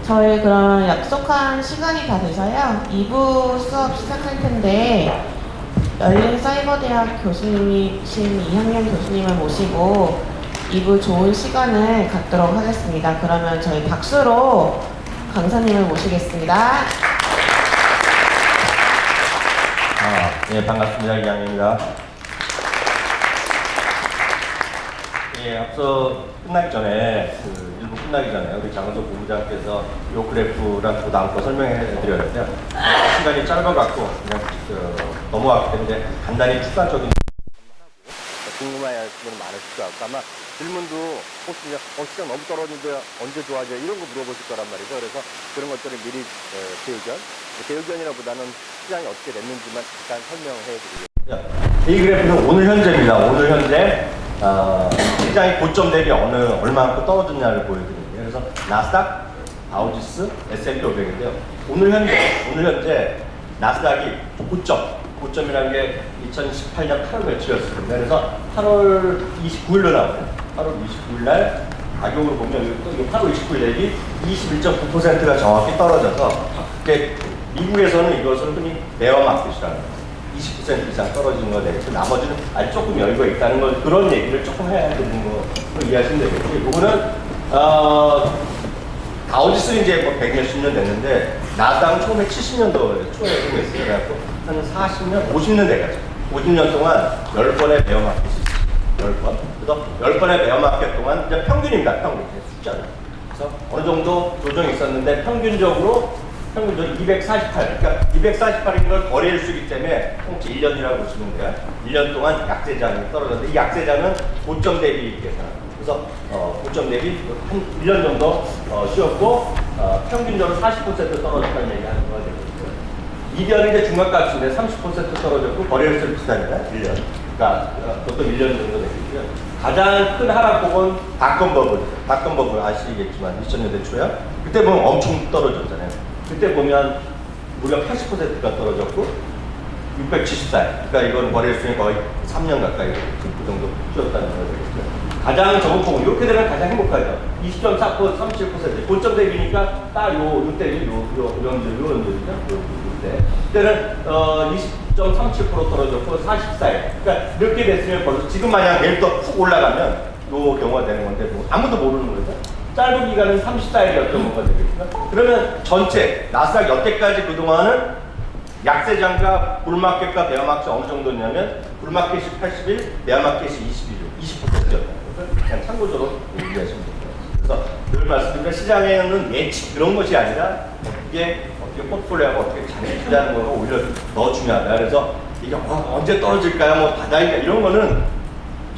저희 그럼 약속한 시간이 다 돼서요. 2부 수업 시작할 텐데 열린사이버대학 교수님이신 이형현 교수님을 모시고 2부 좋은 시간을 갖도록 하겠습니다. 그러면 저희 박수로 강사님을 모시겠습니다. 예, 반갑습니다. 이양입니다. 예, 앞서 끝나기 전에, 일부 끝나기 전에 우리 장은석 본부장께서 이 그래프랑 그 다음 거 설명해 드렸는데요. 시간이 짧아갖고 그냥 넘어갔기 때문에 간단히 추가적인 궁금해하시는 분이 많으실 것 같고, 아마 질문도 혹시 시장 너무 떨어지는데 언제 좋아져요? 이런 거 물어보실 거란 말이죠. 그래서 그런 것들을 미리 대의견이라보다는 시장이 어떻게 됐는지만 잠깐 설명해 드리겠습니다. 이 그래프는 오늘 현재입니다. 오늘 현재 시장이 고점 대비 얼마만큼 떨어졌냐를 보여드립니다. 그래서 나스닥, 다우지수, S&P 500인데요. 오늘 현재 나스닥이 고점이라는 게 2018년 8월 며칠이었습니다. 그래서 8월 29일로 나와요. 8월 29일 날 가격으로 보면 또 8월 29일 대비 21.9%가 정확히 떨어져서 미국에서는 이것을 흔히 베어 마켓이라는 20% 이상 떨어지는 거 되겠고, 나머지는 아직 조금 여유가 있다는 걸, 그런 얘기를 조금 해야 되는 거 이해하시면 되겠고요. 이거는 다우지수 이제 뭐 100몇십 년 됐는데 나스닥은 1970년도 초에 했어요. 그래갖고 한 40년, 50년 돼가지고 50년 동안 10번의 베어 마켓이 있어요. 10번. 그래서 10번의 베어 마켓 동안 이제 평균입니다. 평균. 숫자는. 그래서 어느 정도 조정이 있었는데 평균적으로 248. 그러니까 248인 걸 거래일 수이기 때문에 통치 1년이라고 보시면 돼요. 1년 동안 약세장이 떨어졌는데 이 약세장은 고점 대비 계산. 그래서 고점 대비 한 1년 정도 쉬었고 평균적으로 40% 떨어졌다는 얘기하는 거가 되겠고요. 이변이 이제 중간값인데 30% 떨어졌고 거래일수 비슷합니다. 1년. 그러니까 보통 1년 정도 되겠고요. 가장 큰 하락폭은 닷컴 버블 아시겠지만 2000년대 초야. 그때 보면 엄청 떨어졌잖아요. 그때 보면 무려 80%가 떨어졌고 674일. 그러니까 이건 거래일수는 거의 3년 가까이 그 정도 줄었다는 거가 되겠고요. 가장 적은 폭은 이렇게 되면 가장 행복하죠. 20.4%, 37%. 고점 대비니까 딱 요때 요런들이죠. 그때는 20.37% 떨어졌고 44일. 그러니까 이렇게 됐으면 벌써 지금 만약 내일 또 푹 올라가면 요 경우가 되는 건데 뭐 아무도 모르는 거죠. 짧은 기간은 34일이었던 거가 되겠구나. 그러면 전체 나스닥 여태까지 그동안은 약세장과 불마켓과 베어마켓이 어느 정도냐면 불마켓이 80일, 베어마켓이 20일, 20%였다. 그냥 참고적으로 얘기하시면 됩니다. 그래서 늘 말씀드린 시장에는 예측 그런 것이 아니라 어떻게 포트폴리오가 어떻게 잘 투자하는 거가 오히려 더 중요하다. 그래서 이게 언제 떨어질까요? 뭐 바닥인가 이런 거는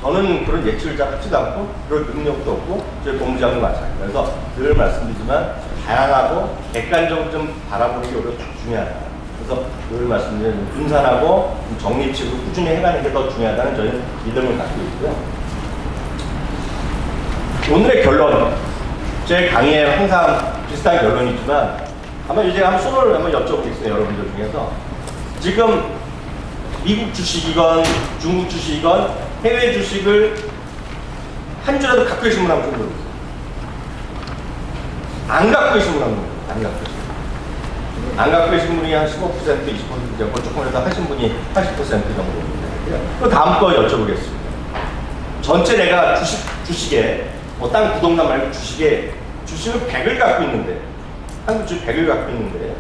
저는 그런 예측을 잘 하지도 않고 그럴 능력도 없고 저희 본부장도 마찬가지입니다. 그래서 늘 말씀드리지만 다양하고 객관적으로 좀 바라보는 게 오히려 더 중요하다. 그래서 늘 말씀드리는 분산하고 정립식으로 꾸준히 해가는 게 더 중요하다는 저희는 믿음을 갖고 있고요. 오늘의 결론, 제 강의에 항상 비슷한 결론이지만 아마 이제 한번 손을 한번 여쭤보겠습니다. 여러분들 중에서 지금 미국 주식이건 중국 주식이건 해외 주식을 한 주라도 갖고 계신 분 한 분 정도 있어요. 안 갖고 계신 분 한 분, 안 갖고 계신 분. 안 갖고 계신 분이 한 15%, 20% 정도, 조금이라도 하신 분이 80% 정도. 그 다음 거 여쭤보겠습니다. 전체 내가 주식에 땅 구독남 말고 주식을 100을 갖고 있는데, 한국 주식 100을 갖고 있는데,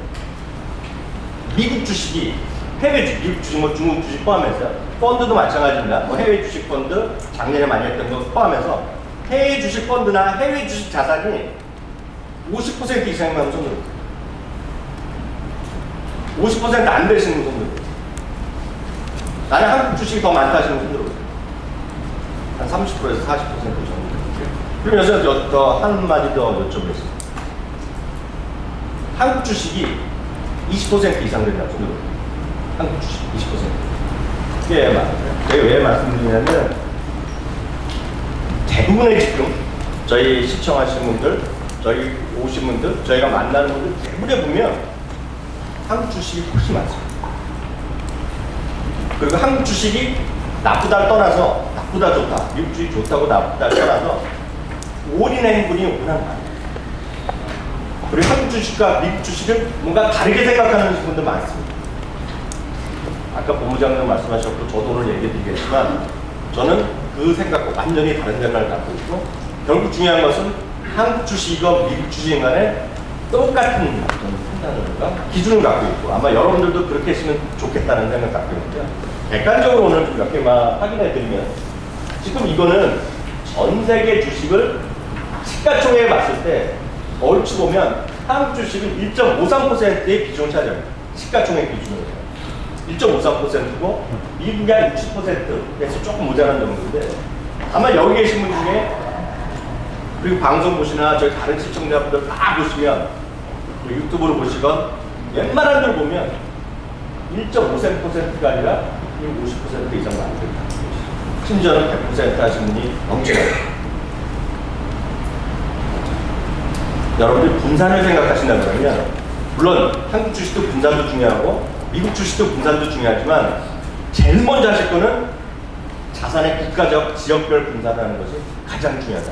미국 주식이 해외 주식, 미국 주식, 뭐 중국 주식 포함해서 펀드도 마찬가지입니다. 뭐 해외 주식 펀드 작년에 많이 했던 거 포함해서 해외 주식 펀드나 해외 주식 자산이 50% 이상이면 손으로 50% 안 되시는 손으로 나는 한국 주식이 더 많다 하시는 손으로 한 30%에서 40% 정도. 그럼 여기서 더 한마디 더 여쭤보겠습니다. 한국 주식이 20% 이상 된다 손으로. 한국 주식 20%. 이게 맞아요. 제가 왜 말씀드리냐면 대부분의 지금 저희 시청하시는 분들, 저희 오신 분들, 저희가 만나는 분들 대부분에 보면 한국 주식이 훨씬 많습니다. 그리고 한국 주식이 나쁘다를 떠나서 나쁘다 좋다, 미국 주식이 좋다고 나쁘다를 떠나서 올인한 분이 워낙 많아요. 그리고 한국 주식과 미국 주식을 뭔가 다르게 생각하는 분들 많습니다. 아까 본부장님 말씀하셨고 저도 오늘 얘기 드리겠지만 저는 그 생각과 완전히 다른 생각을 갖고 있고 결국 중요한 것은 한국 주식이건 미국 주식인 간에 똑같은 판단과 기준을 갖고 있고 아마 여러분들도 그렇게 했으면 좋겠다는 생각을 갖고 있는데요. 객관적으로 오늘 좀 몇 개만 확인해 드리면 지금 이거는 전 세계 주식을 시가총액에 봤을 때 얼추 보면 한국 주식은 1.53%의 비중을 차지합니다. 시가총액 기준으로 1.53%고 미국이 한 60%에서 조금 모자란 정도인데 아마 여기 계신 분 중에 그리고 방송 보시나 저희 다른 시청자분들 다 보시면 유튜브로 보시건 웬만한 들 보면 1.5%가 아니라 50% 이상 많습니다. 심지어는 100% 하신 분이 엄청나요. 여러분들이 분산을 생각하신다 그러면 물론 한국 주식도 분산도 중요하고 미국 주식도 분산도 중요하지만 제일 먼저 하실 거는 자산의 국가적 지역별 분산하는 것이 가장 중요하다.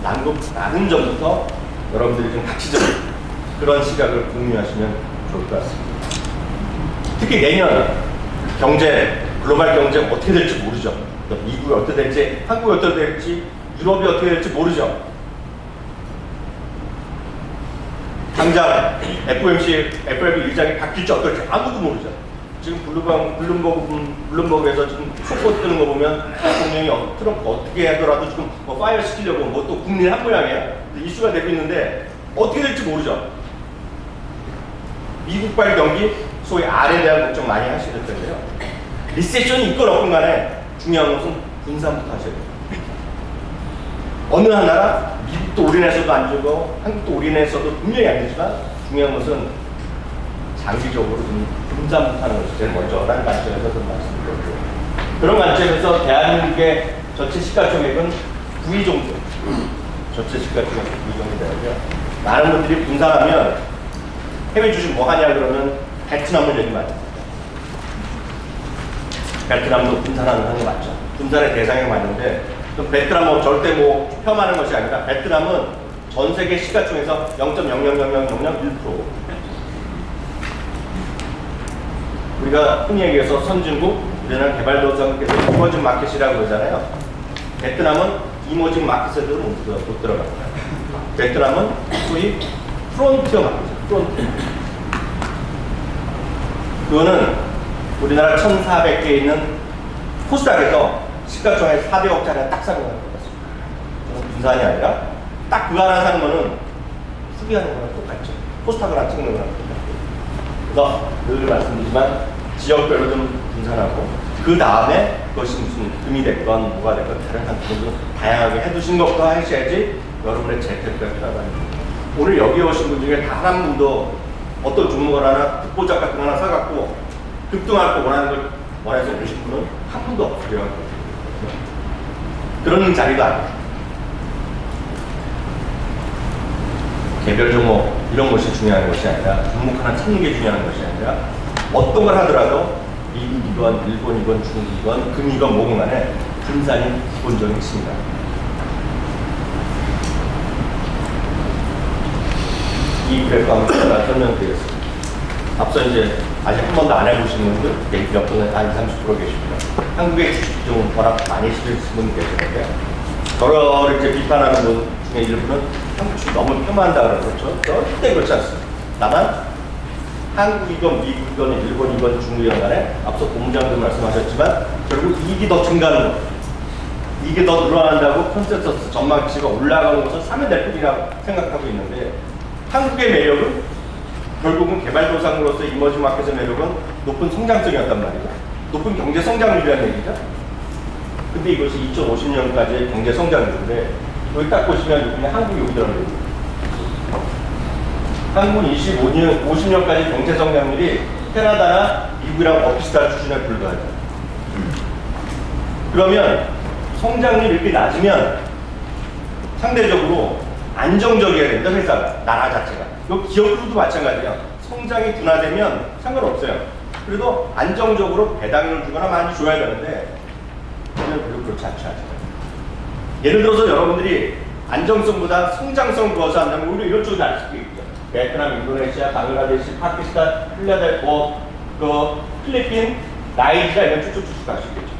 나름 전부터 여러분들이 좀 가치적인 그런 시각을 공유하시면 좋을 것 같습니다. 특히 내년 경제, 글로벌 경제 어떻게 될지 모르죠. 미국이 어떻게 될지, 한국이 어떻게 될지, 유럽이 어떻게 될지 모르죠. 당장 FOMC 의장이 바뀔지 어떨지 아무도 모르죠. 지금 블룸버그에서 지금 속보 뜨는 거 보면 대통령이 트럼프 어떻게 하더라도 지금 뭐 파이어 시키려고 뭐 또 국민 한 모양이야. 이슈가 되고 있는데 어떻게 될지 모르죠. 미국발 경기 소위 R에 대한 걱정 많이 하실 텐데요. 리세션이 있건 없건 간에 중요한 것은 분산부터 하셔야 돼요. 어느 하나라 미국도 올인해서도 안 되고 한국도 올인해서도 분명히 안 되지만 중요한 것은 장기적으로 좀 분산부터 하는 것이 제일 먼저라는 관점에서 좀 말씀드렸고요. 그런 관점에서 대한민국의 전체 시가총액은 9위 정도 전체 시가총액 9위 정도 되고요. 많은 분들이 분산하면 해외 주식 뭐 하냐 그러면 베트남을 얘기 많이 합니다. 베트남도 분산하는 거 맞죠. 분산의 대상이 맞는데 베트남은 절대 뭐 폄하하는 것이 아니라 베트남은 전 세계 시가총에서 0.0000001% 우리가 흔히 얘기해서 선진국, 우리나라 개발도상국에서 이머징 마켓이라고 그러잖아요. 베트남은 이머징 마켓에도 못 들어갑니다. 베트남은 소위 프론티어 마켓이죠. 프론티어. 그거는 우리나라 1,400개 있는 코스닥에서 시가총액 400억짜리 딱 사는 거는 같습니다. 분산이 아니라 딱 그거 하나 사는 거는 수비하는 거랑 똑같죠. 코스닥을 안 찍는 거랑 똑같고. 그래서 늘 말씀드리지만 지역별로 좀 분산하고 그 다음에 그것이 무슨 금이 됐건 뭐가 됐건 다른 상품도 다양하게 해두신 것도 하셔야지 여러분의 재테크가 필요하다는 겁니다. 오늘 여기 오신 분 중에 단 한 분도 어떤 종목을 하나 특보작 같은 거 하나 사갖고 급등할 거 원해서 오신 분은 한 분도 없어요. 그런 자리도 아니에요. 개별 종목 이런 것이 중요한 것이 아니라 종목 하나 찾는 게 중요한 것이 아니라 어떤 걸 하더라도 미국이건 일본이건 중국이건 금이건 뭐건 간에 분산이 기본적인 것입니다. 이 그래프 한번 설명드리겠습니다. 앞서 이제 아직 한 번도 안 해보신 분들 몇 분은 한 30% 계십니다. 한국의 주식 비중은 워낙 많이 실으신 분 계시는데 저를 이제 비판하는 분 중에 일부는 한국 주식 너무 폄하한다 그러죠. 절대 그렇지 않습니다. 다만 한국이건 미국이건 일본이건 중국이건 간에 앞서 본부장도 말씀하셨지만 결국 이익이 더 증가하는 것, 이익이 더 늘어난다고 컨센서스 전망치가 올라가는 것을 사면 될 뿐이라고 생각하고 있는데 한국의 매력은 결국은 개발도상으로서 이머징 마켓의 매력은 높은 성장성이었단 말이죠. 높은 경제 성장률이라는 얘기죠. 근데 이것이 2050년까지의 경제 성장률인데 여기 딱 보시면 여기는 한국이 여기 들어갑니다. 한국은 50년까지 경제 성장률이 캐나다나 미국이랑 비슷한 수준에 불과하죠. 그러면 성장률이 이렇게 낮으면 상대적으로 안정적이어야 된다, 회사가, 나라 자체가. 이 기업들도 마찬가지예요. 성장이 둔화되면 상관없어요. 그래도 안정적으로 배당을 주거나 많이 줘야 되는데 우리는 별로 그렇지 않죠. 예를 들어서 여러분들이 안정성보다 성장성 구워서 한다면 오히려 이런 쪽이 날 수도 있죠. 베트남, 인도네시아, 방글라데시, 파키스탄, 필라델, 그 필리핀, 나이지리아 이런 쭉쭉쭉 갈 수 있겠죠.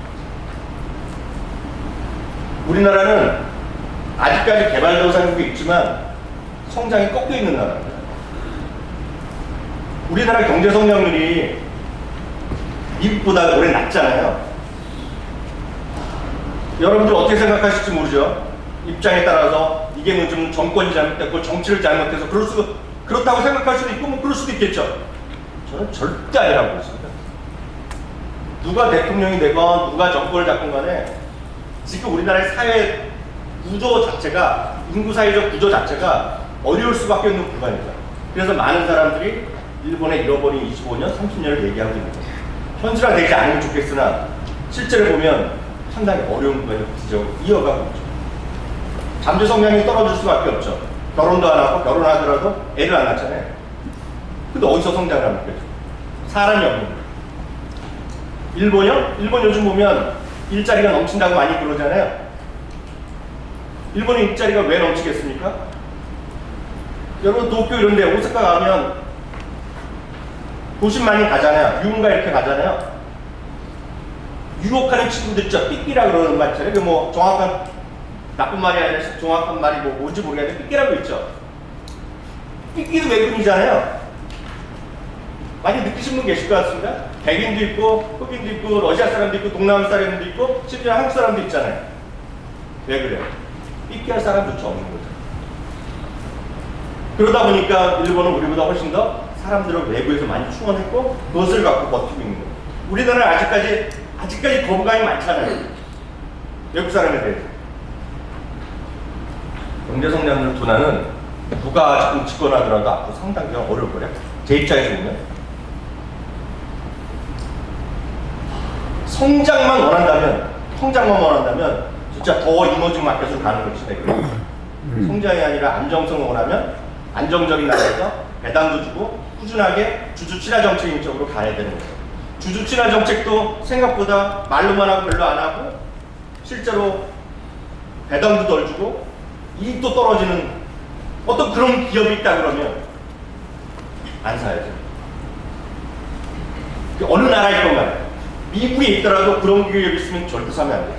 우리나라는 아직까지 개발도상국이 있지만 성장이 꺾여 있는 나라입니다. 우리나라 경제 성장률이 미국보다 올해 낮잖아요. 여러분들 어떻게 생각하실지 모르죠. 입장에 따라서 이게 뭐 좀 정권이 잘못됐고 정치를 잘못해서 그렇다고 생각할 수도 있고 뭐 그럴 수도 있겠죠. 저는 절대 아니라고 보겠습니다. 누가 대통령이 되건 누가 정권을 잡건 간에 지금 우리나라의 사회 구조 자체가 인구 사회적 구조 자체가 어려울 수밖에 없는 구간입니다. 그래서 많은 사람들이 일본의 잃어버린 25년, 30년을 얘기하고 있는 거예요. 현실화되지 않으면 좋겠으나 실제로 보면 상당히 어려운 구간이 지적으로 이어가고 있죠. 잠재 성장이 떨어질 수밖에 없죠. 결혼도 안 하고 결혼하더라도 애를 안 낳잖아요. 근데 어디서 성장을 합니까? 사람이 없는 거예요. 일본이요? 일본 요즘 보면 일자리가 넘친다고 많이 그러잖아요. 일본의 일자리가 왜 넘치겠습니까? 여러분 도쿄 이런 데 오사카 가면 도심 많이 가잖아요. 유흥가 이렇게 가잖아요. 유혹하는 친구들 있죠. 삐끼라 그러는 말 있잖아요. 그 뭐 정확한 나쁜 말이 아니라 정확한 말이 뭔지 모르겠는데 삐끼라고 있죠. 삐끼도 외국인이잖아요. 많이 느끼신 분 계실 것 같습니다. 백인도 있고 흑인도 있고 러시아 사람도 있고 동남아 사람도 있고 심지어 한국 사람도 있잖아요. 왜 그래요? 삐끼할 사람조차 없는 거죠. 그러다 보니까 일본은 우리보다 훨씬 더 사람들을 외부에서 많이 충원했고 그것을 갖고 버티고 있는 거예요. 우리나라는 아직까지 거부감이 많잖아요. 외국 사람에 대해서. 경제성장률 둔화는 누가 자꾸 집권하더라도 앞으로 상당히 어려울 거예요. 제 입장에서 보면. 성장만 원한다면 진짜 더 이머징 마켓으로 가는 것이다. 성장이 아니라 안정성을 원하면 안정적인 나라에서 배당도 주고 꾸준하게 주주 친화 정책인 쪽으로 가야 되는 거예요. 주주 친화 정책도 생각보다 말로만 하고 별로 안 하고 실제로 배당도 덜 주고 이익도 떨어지는 어떤 그런 기업이 있다 그러면 안 사야죠. 어느 나라일 건가요? 미국에 있더라도 그런 기업이 있으면 절대 사면 안 돼요.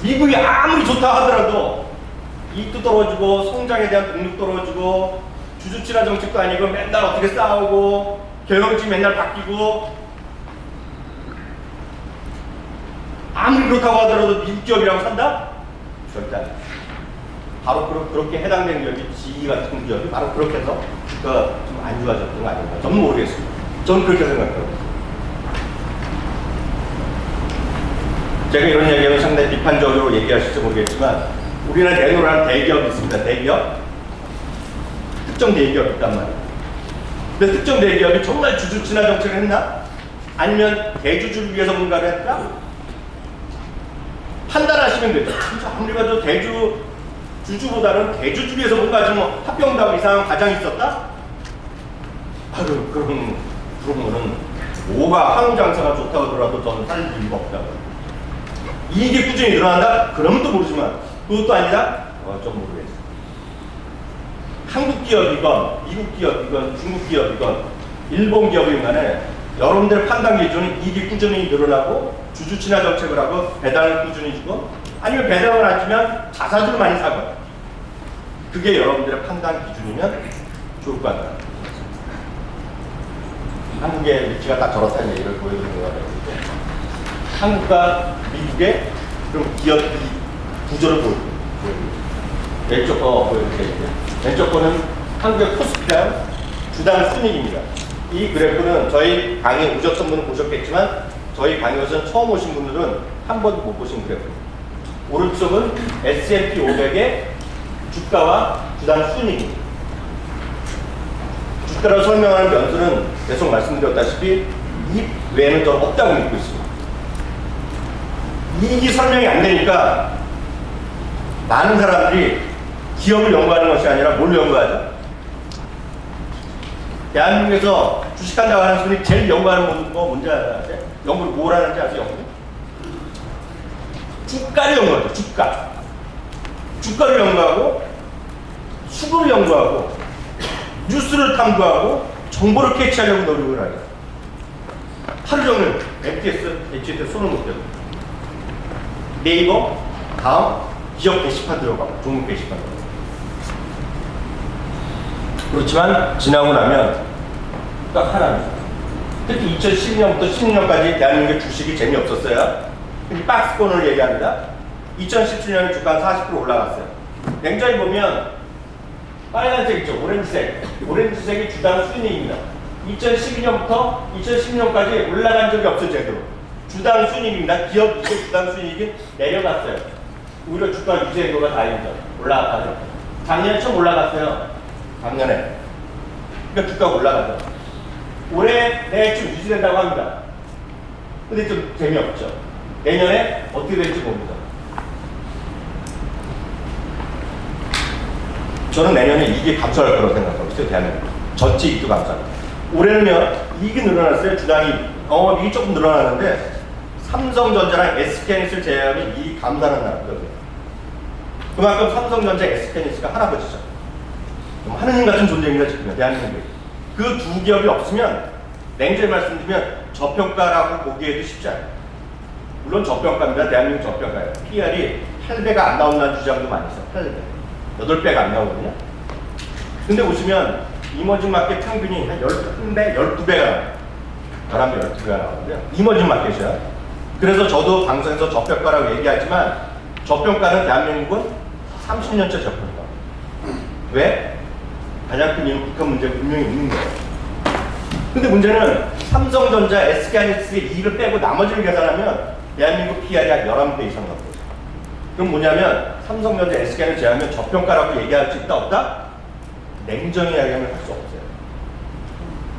미국이 아무리 좋다 하더라도 이익도 떨어지고 성장에 대한 동력 떨어지고 주주 친화 정책도 아니고 맨날 어떻게 싸우고 경영진이 맨날 바뀌고 아무리 그렇다고 하더라도 미국 기업이라고 산다? 절대 안 돼. 바로 그렇게 해당된 기업이 GE 같은 기업이 바로 그렇게 해서 주가가 좀 안 좋아졌던 거 아닌가? 저는 모르겠습니다. 저는 그렇게 생각해요. 제가 이런 얘기하면 상당히 비판적으로 얘기하실지 모르겠지만 우리는 내노라는 대기업이 있습니다. 대기업. 특정 대기업이 있단 말이에요. 근데 특정 대기업이 정말 주주 친화 정책을 했나? 아니면 대주주를 위해서 뭔가를 했나? 판단하시면 되죠. 아무리 봐도 주주보다는 대주주 위해서 뭔가 좀 합병하고 이상한 과정이 있었다? 그런 거는 뭐가 한국 장사가 좋다고 하더라도 저는 살 이유가 없다고. 이익이 꾸준히 늘어난다? 그러면 또 모르지만 그것도 아니다? 좀 모르겠어요. 한국 기업이건 미국 기업이건 중국 기업이건 일본 기업이건 간에 여러분들의 판단 기준은 이익이 꾸준히 늘어나고 주주 친화 정책을 하고 배당을 꾸준히 주고 아니면 배당을 안 주면 자사주를 많이 사고 그게 여러분들의 판단 기준이면 좋을 것 같아요. 한국의 위치가 딱 저렇다는 얘기를 보여드리는 것 같아요. 한국과 미국의 그럼 기업 구조를 보여드립니다. 왼쪽 거 보여드릴게요. 왼쪽 거는 한국의 코스피랑 주당 순이익입니다. 이 그래프는 저희 강의 오셨던 분은 보셨겠지만 저희 강의에서 처음 오신 분들은 한 번도 못 보신 그래프입니다. 오른쪽은 S&P 500의 주가와 주당 순이익입니다. 주가로 설명하는 변수는 계속 말씀드렸다시피 이익 외에는 더 없다고 믿고 있습니다. 이익이 설명이 안 되니까 많은 사람들이 기업을 연구하는 것이 아니라 뭘 연구하죠? 대한민국에서 주식한다고 하는 분이 제일 연구하는 거 뭔지 아세요? 연구를 뭘 하는지 아세요? 연구? 주가를 연구하죠. 주가를 연구하고 수급을 연구하고 뉴스를 탐구하고 정보를 캐치하려고 노력을 하죠. 하루 종일 HTS 손을 못 대고 네이버 다음 기업 게시판 들어가고 종목 게시판 들어가고. 그렇지만 지나고 나면 딱 하나입니다. 특히 2012년부터 16년까지 대한민국 주식이 재미없었어요. 박스권을 얘기합니다. 2017년에 주가 40% 올라갔어요. 굉장히 보면 빨간색 있죠. 오렌지색. 오렌지색이 주당 순이익입니다. 2012년부터 2010년까지 올라간 적이 없어요. 제대로. 주당 순이익입니다. 기업 이익 주당 순이익이 내려갔어요. 오히려 주가 유지행도가 다행이죠. 올라갔다죠. 작년에 처음 올라갔어요. 작년에. 그러니까 주가가 올라가죠. 올해 내좀 유지된다고 합니다. 근데 좀 재미없죠. 내년에 어떻게 될지 모릅니다. 저는 내년에 이익이 감소할 거라고 생각하고 있어요. 대한민국 전체 이익도 감소합니다. 올해는요 이익이 늘어났어요. 주당이 영업이익이 조금 늘어나는데 삼성전자랑 SK하이닉스를 제외하면 이익 감소하는 나라거든요. 그만큼 삼성전자, SK하이닉스가 할아버지죠. 하느님 같은 존재입니다. 지금 대한민국에 그 두 기업이 없으면 냉정히 말씀드리면 저평가라고 보기에도 쉽지 않아요. 물론 저평가입니다. 대한민국 저평가예요. PR이 8배가 안 나온다는 주장도 많이 있어요. 8배. 8배가 안 나오거든요. 근데 보시면 이머징 마켓 평균이 한 11배, 12배가 나와요. 11배, 12배가 나오는데요. 이머징 마켓이야. 그래서 저도 방송에서 저평가라고 얘기하지만 저평가는 대한민국은 30년째 저평가. 왜? 가장 큰 이유는 북한 문제가 분명히 있는 거예요. 근데 문제는 삼성전자, SK하이닉스의 이익을 빼고 나머지를 계산하면 대한민국 PR이 한 11배 이상 나오거든요. 그럼 뭐냐면 삼성전자, SK를 제외하면 저평가라고 얘기할 수 있다 없다? 냉정히 이야기하면 할 수 없어요.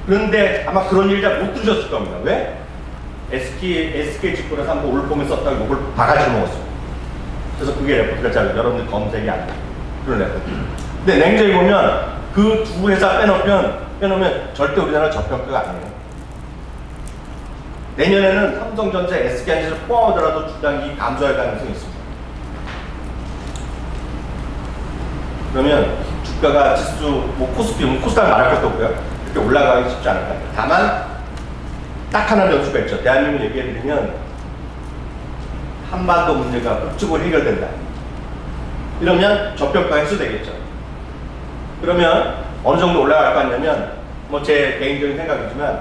그런데 아마 그런 일 잘 못 들으셨을 겁니다. 왜? SK 직권에서 한번 올봄에 썼다고 이걸 바가지 먹었어요. 그래서 그게 레포트가 잘 여러분들 검색이 안 돼요. 그런 레포트. 근데 냉정히 보면 그 두 회사 빼놓으면 절대 우리나라 저평가가 아니에요. 내년에는 삼성전자, SK하이닉스를 포함하더라도 주당이 감소할 가능성이 있습니다. 그러면 주가가 지수, 코스피, 코스닥 말할 것도 없고요. 이렇게 올라가기 쉽지 않을 것 같아요. 다만 딱 하나 변수가 있죠. 대한민국 얘기해드리면 한반도 문제가 북쪽으로 해결된다. 이러면 저평가 해소되겠죠. 그러면 어느 정도 올라갈 거 아니냐면 제 개인적인 생각이지만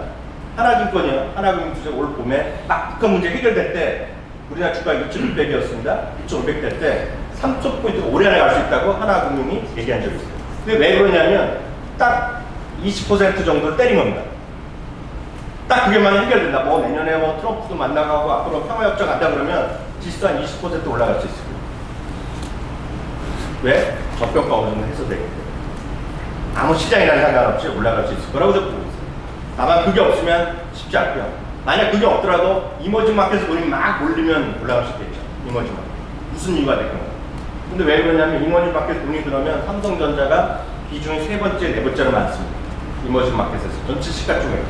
하나증권이요. 하나금융투자 올 봄에 딱 북한 문제 해결될 때 우리나라 주가가 2,600이었습니다. 2,500 될 때 3,000포인트가 올해 안에 갈 수 있다고 하나금융이 얘기한 적이 있어요. 근데 왜 그러냐면 딱 20% 정도를 때린 겁니다. 딱 그게만 해결된다. 내년에 트럼프도 만나가고 앞으로 평화협정 한다 그러면 지수 한 20% 올라갈 수 있습니다. 왜? 저평가 어느 정도 해소되기 때문에. 아무 시장이라는 상관없이 올라갈 수 있을 거라고 저는 보고 있어요. 다만 그게 없으면 쉽지 않고요. 만약 그게 없더라도 이머징 마켓에서 돈이 막 몰리면 올라갈 수 있겠죠. 이머징 마켓. 무슨 이유가 됐건. 근데 왜 그러냐면 이머징 마켓 돈이 들어오면 삼성전자가 비중이 3번째, 4번째로 많습니다. 이머징 마켓에서 전체 시가총액.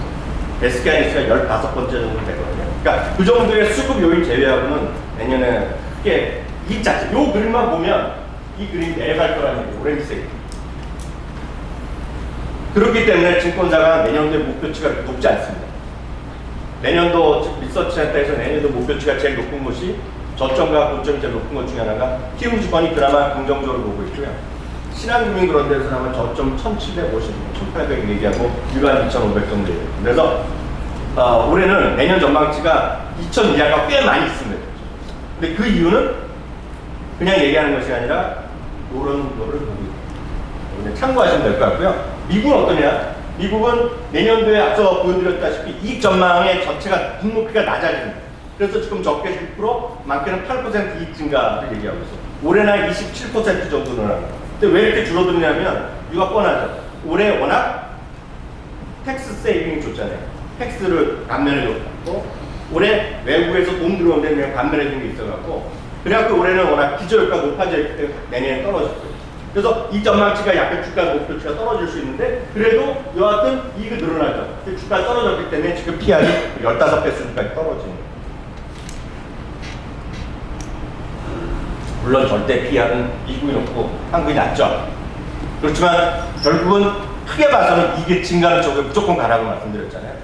SK하이닉스가 15번째 정도 되거든요. 그러니까 그 정도의 수급 요인 제외하고는 내년에 크게 이 자체, 요 그림만 보면 이 그림이 내려갈 거라는 얘기예요. 오렌지색. 그렇기 때문에 증권사가 내년도의 목표치가 높지 않습니다. 내년도 리서치센터에서 내년도 목표치가 제일 높은 것이 저점과 고점이 제일 높은 것 중에 하나가 키움증권이 그나마 긍정적으로 보고 있고요. 신한금융 그런 데서는 아마 저점 1750, 1800 얘기하고 일반 2500 정도 얘기해요. 그래서 올해는 내년 전망치가 2000 이하가 꽤 많이 있습니다. 근데 그 이유는 그냥 얘기하는 것이 아니라 이런 거를 보고 있어요. 참고하시면 될 것 같고요. 미국은 어떠냐? 미국은 내년도에 앞서 보여드렸다시피 이익 전망의 전체가 눈높이가 낮아집니다. 그래서 지금 적게 6%, 많게는 8% 이익 증가를 얘기하고 있어요. 올해는 27% 정도 늘어납니다. 근데 왜 이렇게 줄어드냐면 이유가 뻔하죠. 올해 워낙 텍스 세이빙이 좋잖아요. 텍스를 감면해줬고 올해 외국에서 돈 들어오는데 그냥 감면해준 게 있어갖고 그래갖고 올해는 워낙 기저효과가 높아져 있기 때문에 내년에 떨어졌고요. 그래서 이 전망치가 약간 주가 목표치가 떨어질 수 있는데 그래도 여하튼 이익이 늘어나죠. 주가가 떨어졌기 때문에 지금 PR이 15배 수준까지 떨어지는 거예요. 물론 절대 PR은 미국이 높고 한국이 낮죠. 그렇지만 결국은 크게 봐서는 이게 증가하는 쪽에 무조건 가라고 말씀드렸잖아요.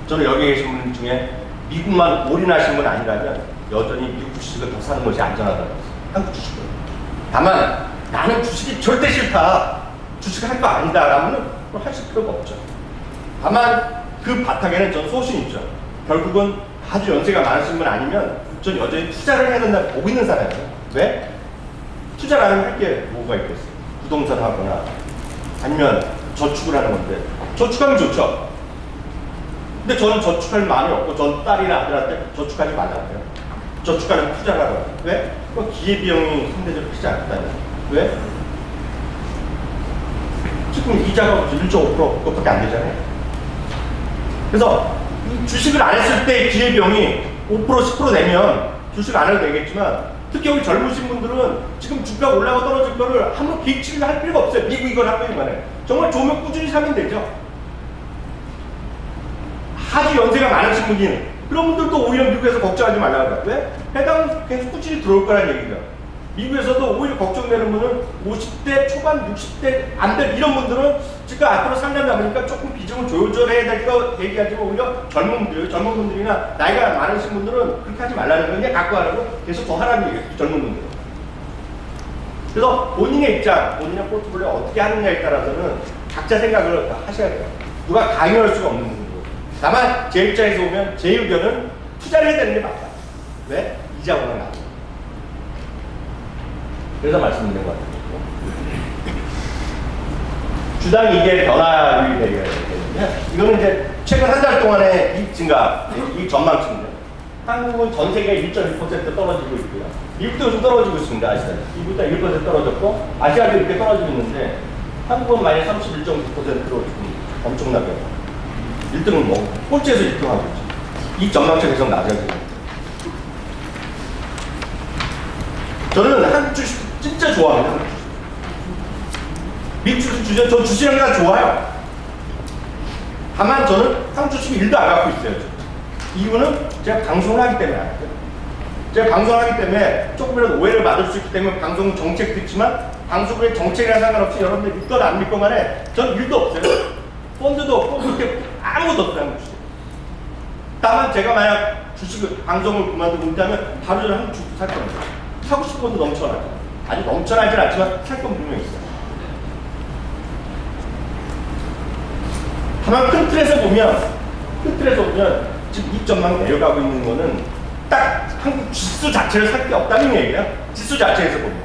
저는 여기 계신 분 중에 미국만 올인하신 분 아니라면 여전히 미국 주식을 더 사는 것이 안전하다고 했어요. 한국 주식을. 다만 나는 주식이 절대 싫다. 주식 할 거 아니다. 라면 하실 필요가 없죠. 다만 그 바탕에는 전 소신이 있죠. 결국은 아주 연세가 많으신 분 아니면 전 여전히 투자를 해야 된다고 보고 있는 사람이에요. 왜? 투자를 하면 할 게 뭐가 있겠어요? 부동산 하거나 아니면 저축을 하는 건데 저축하면 좋죠. 근데 저는 저축할 마음이 없고 전 딸이나 아들한테 저축하지 말라고 해요. 저축하는 투자를 하라고. 왜? 기회비용이 상대적으로 크지 않다는. 왜? 지금 이자가 1.5% 그것밖에 안 되잖아요. 그래서 이 주식을 안 했을 때 기회비용이 5% 10% 내면 주식 안 해도 되겠지만 특히 여기 젊으신 분들은 지금 주가 올라가 떨어질 거를 한번 기치를 할 필요가 없어요. 미국 이건 한국이만해. 정말 좋으면 꾸준히 사면 되죠. 아주 연세가 많으신 분이 그런 분들도 오히려 미국에서 걱정하지 말라고 해요. 왜? 해당 계속 꾸준히 들어올 거라는 얘기죠. 미국에서도 오히려 걱정되는 분은 50대 초반, 60대 안 될 이런 분들은 지금 앞으로 상담 남으니까 조금 비중을 조절해야 될 거 얘기하지만 오히려 젊은 분들이나 나이가 많으신 분들은 그렇게 하지 말라는 거 그냥 갖고 하라고 계속 더 하라는 얘기예요. 젊은 분들은. 그래서 본인의 입장, 본인의 포트폴리오 어떻게 하느냐에 따라서는 각자 생각을 하셔야 돼요. 누가 강요할 수가 없는 거예요. 다만 제 입장에서 보면 제 의견은 투자를 해야 되는 게 맞다. 왜? 이자보다 나아요. 그래서 말씀드린 것 같아요. 주당 이익의 변화율이 되게 되거든요. 이거는 이제 최근 한 달 동안의 이익 증가, 이익 전망치입니다. 한국은 전 세계 1.1% 떨어지고 있고요. 미국도 좀 떨어지고 있습니다. 아시다시피. 미국도 1% 떨어졌고 아시아도 이렇게 떨어지고 있는데 한국은 마이너스 31.9%로 지금 엄청나게 1등은 뭐 꼴찌에서 1등하고 있죠. 이익 전망치가 계속 낮아지고 저는 한국 주식 진짜 좋아합니다. 미국 주식, 저 주식이랑 다 좋아요. 다만 저는 한국 주식 1도 안 갖고 있어요. 이유는 제가 방송을 하기 때문에 안 해요. 제가 방송을 하기 때문에 조금이라도 오해를 받을 수 있기 때문에 방송 정책도 있지만 방송의 정책이랑 상관없이 여러분들 믿거나 안 믿건 간에 저는 1도 없어요. 펀드도 없고 그렇게 아무것도 없어요. 한국 주식. 다만 제가 만약 주식을 방송을 그만두고 있다면 바로 저는 한국 주식 살 겁니다. 사고 싶은 것도 넘쳐나죠. 아직 넘쳐나진 않지만 살 건 분명히 있어요. 다만 큰 틀에서 보면 지금 이익 전망 내려가고 있는 거는 딱 한국 지수 자체를 살 게 없다는 얘기예요. 지수 자체에서 보면.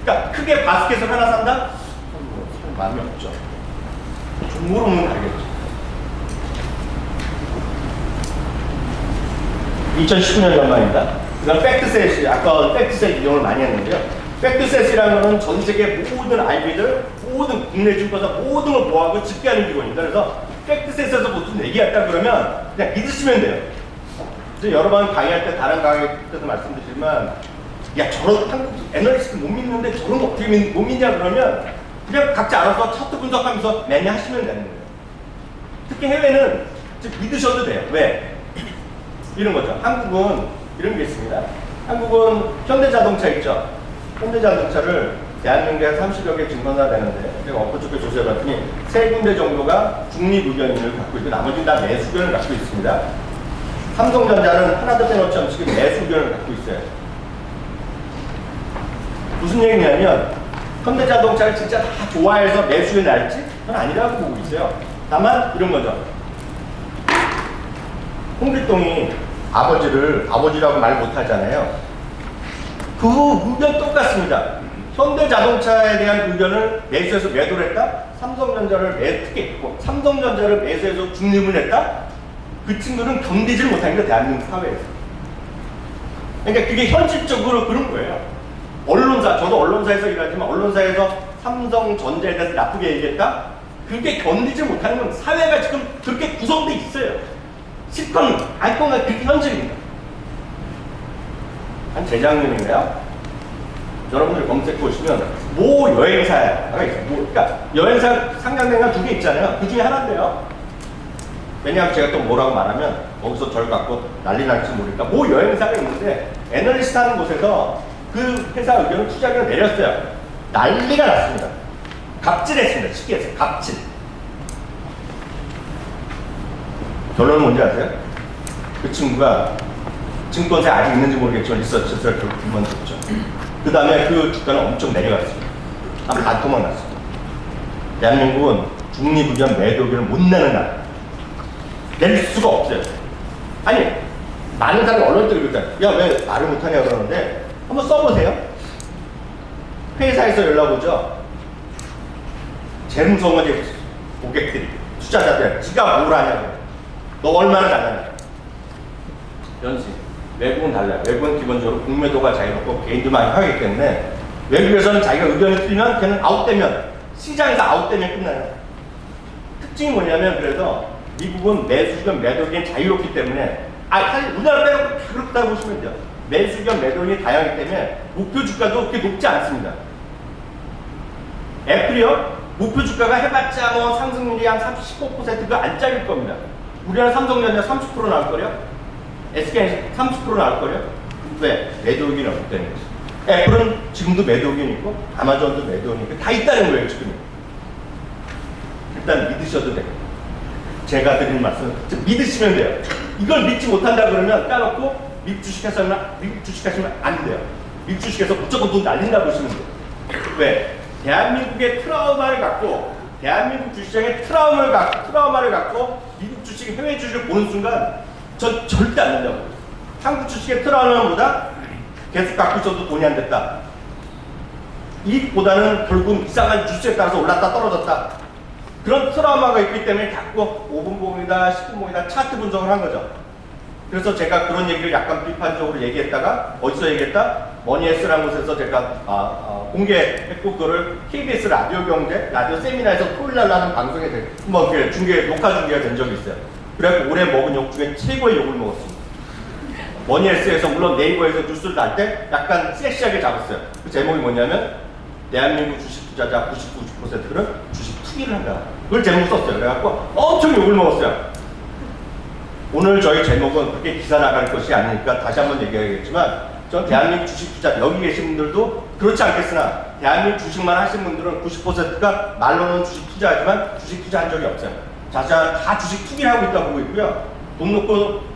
그러니까 크게 바스켓을 하나 산다? 살 마음이 없죠. 종목으로 보면 다르겠죠. 2019년 전망입니다. 그다음 팩트셋이 아까 팩트셋 이용을 많이 했는데요. 팩트셋이라는 거는 전 세계 모든 IB들, 모든 국내 증권사 모든 걸 모아고 집계하는 기관입니다. 그래서 팩트셋에서 무슨 얘기했다 그러면 그냥 믿으시면 돼요. 여러 번 강의할 때 다른 강의 때도 말씀드리지만 야 저런 한국 애널리스트 못 믿는데 저런 거 어떻게 못 믿냐 그러면 그냥 각자 알아서 차트 분석하면서 매년 하시면 되는 거예요. 특히 해외는 믿으셔도 돼요. 왜? 이런 거죠. 한국은 이런 게 있습니다. 한국은 현대자동차 있죠. 현대자동차를 대한민국에 30여 개 증권사 되는데 제가 엊그저께 조사해봤더니 3군데 정도가 중립의견을 갖고 있고 나머지는 다 매수견을 갖고 있습니다. 삼성전자는 하나도 빼놓지 않고 매수견을 갖고 있어요. 무슨 얘기냐면 현대자동차를 진짜 다 좋아해서 매수에 날지? 그건 아니라고 보고 있어요. 다만 이런 거죠. 홍길동이 아버지라고 말 못하잖아요. 그 의견 똑같습니다. 현대자동차에 대한 의견을 매수해서 매도를 했다? 삼성전자를 매수해서 중립을 했다? 그 친구는 견디질 못하니까 대한민국 사회에서. 그러니까 그게 현실적으로 그런 거예요. 저도 언론사에서 일하지만 언론사에서 삼성전자에 대해서 나쁘게 얘기했다? 그게 견디질 못하는 건 사회가 지금 그렇게 구성돼 있어요. 실컷 알건가 그게 현실입니다. 한 재작년인가요? 여러분들 검색해 보시면 모 여행사가 있어요. 그러니까 여행사 상장된 거 2개 있잖아요. 그 중에 하나인데요. 왜냐하면 제가 또 뭐라고 말하면 거기서 절 갖고 난리 날지 모르니까 모 여행사가 있는데 애널리스트 하는 곳에서 그 회사 의견을 투자기를 내렸어요. 난리가 났습니다. 갑질했습니다. 쉽게 해서 갑질. 결론은 뭔지 아세요? 그 친구가 증권사에 아직 있는지 모르겠지만 있었어요. 결국 그만뒀죠. 그 다음에 그 주가는 엄청 내려갔어요. 한 반토막 났어요. 대한민국은 중립의견 매도의견을 못 내는 나라. 낼 수가 없어요. 아니, 많은 사람이 언론들 그러니까 야, 왜 말을 못하냐 그러는데 한번 써보세요. 회사에서 연락 오죠. 제일 무서운 건 이제 고객들이, 투자자들, 지가 뭘 하냐고. 너 얼마나 잘하냐. 연식. 외국은 달라요. 외국은 기본적으로 공매도가 자유롭고 개인도 많이 하기 때문에 외국에서는 자기가 의견이 틀리면 걔는 아웃되면, 시장에서 아웃되면 끝나요. 특징이 뭐냐면 그래서 미국은 매수견 매도견 자유롭기 때문에 사실 우리나라 빼놓고 다 그렇다고 보시면 돼요. 매수견 매도견이 다양하기 때문에 목표 주가도 그렇게 높지 않습니다. 애플이요? 목표 주가가 해봤자 뭐 상승률이 한 15%가 안 짜릴 겁니다. 우리나라 삼성전자 30% 나올 거려? SK 30% 나올 거려? 왜? 매도 의견이 없기 때문에. 애플은 지금도 매도 의견이 있고 아마존도 매도 의견이 있고 다 있다는 거예요 지금. 일단 믿으셔도 돼요. 제가 드리는 말씀 믿으시면 돼요. 이걸 믿지 못한다 그러면 까놓고 미국 주식하시면 안 돼요. 미국 주식에서 무조건 돈 날린다 보시면 돼요. 왜? 대한민국의 트라우마를 갖고 대한민국 주식시장의 트라우마를 갖고 미국 주식, 해외 주식을 보는 순간 전 절대 안 된다고. 한국 주식의 트라우마보다 계속 갖고 있어도 돈이 안 됐다. 이익보다는 결국 이상한 뉴스에 따라서 올랐다 떨어졌다. 그런 트라우마가 있기 때문에 자꾸 5분 봉이다 10분 봉이다 차트 분석을 한 거죠. 그래서 제가 그런 얘기를 약간 비판적으로 얘기했다가 어디서 얘기했다? 머니에스라는 곳에서 제가 공개했고 그거를 KBS 라디오 경제 라디오 세미나에서 토요일날 하는 방송에 뭐 녹화 중계가 된 적이 있어요. 그래서 올해 먹은 욕 중에 최고의 욕을 먹었습니다. 머니에스에서 물론 네이버에서 뉴스를 날 때 약간 섹시하게 잡았어요. 그 제목이 뭐냐면 대한민국 주식 투자자 99%는 주식 투기를 한다. 그걸 제목 썼어요. 그래갖고 엄청 욕을 먹었어요. 오늘 저희 제목은 그렇게 기사 나갈 것이 아니니까 다시 한번 얘기하겠지만 전 대한민국 주식 투자 여기 계신 분들도 그렇지 않겠으나 대한민국 주식만 하신 분들은 90%가 말로는 주식 투자하지만 주식 투자한 적이 없어요. 자자 다 주식 투기를 하고 있다고 보고 있고요. 돈 놓고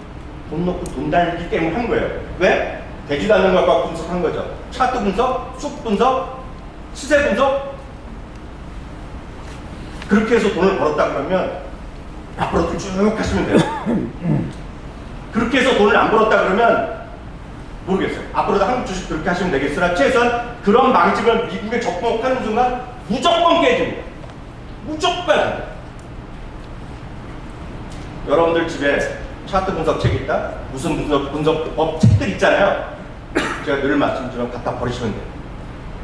돈 달기 때문에 한 거예요. 왜? 되지도 않는 걸 갖고 분석한 거죠. 차트 분석, 쑥 분석, 시세 분석. 그렇게 해서 돈을 벌었다 그러면 앞으로도 쭉 하시면 돼요. 그렇게 해서 돈을 안 벌었다 그러면 모르겠어요. 앞으로도 한국 주식 그렇게 하시면 되겠으나 최소한 그런 방식을 미국에 접목하는 순간 무조건 깨집니다. 무조건 안 돼요. 여러분들 집에 차트 분석 책 있다? 무슨 분석법 책들 있잖아요. 제가 늘 말씀드리면 갖다 버리시면 돼요.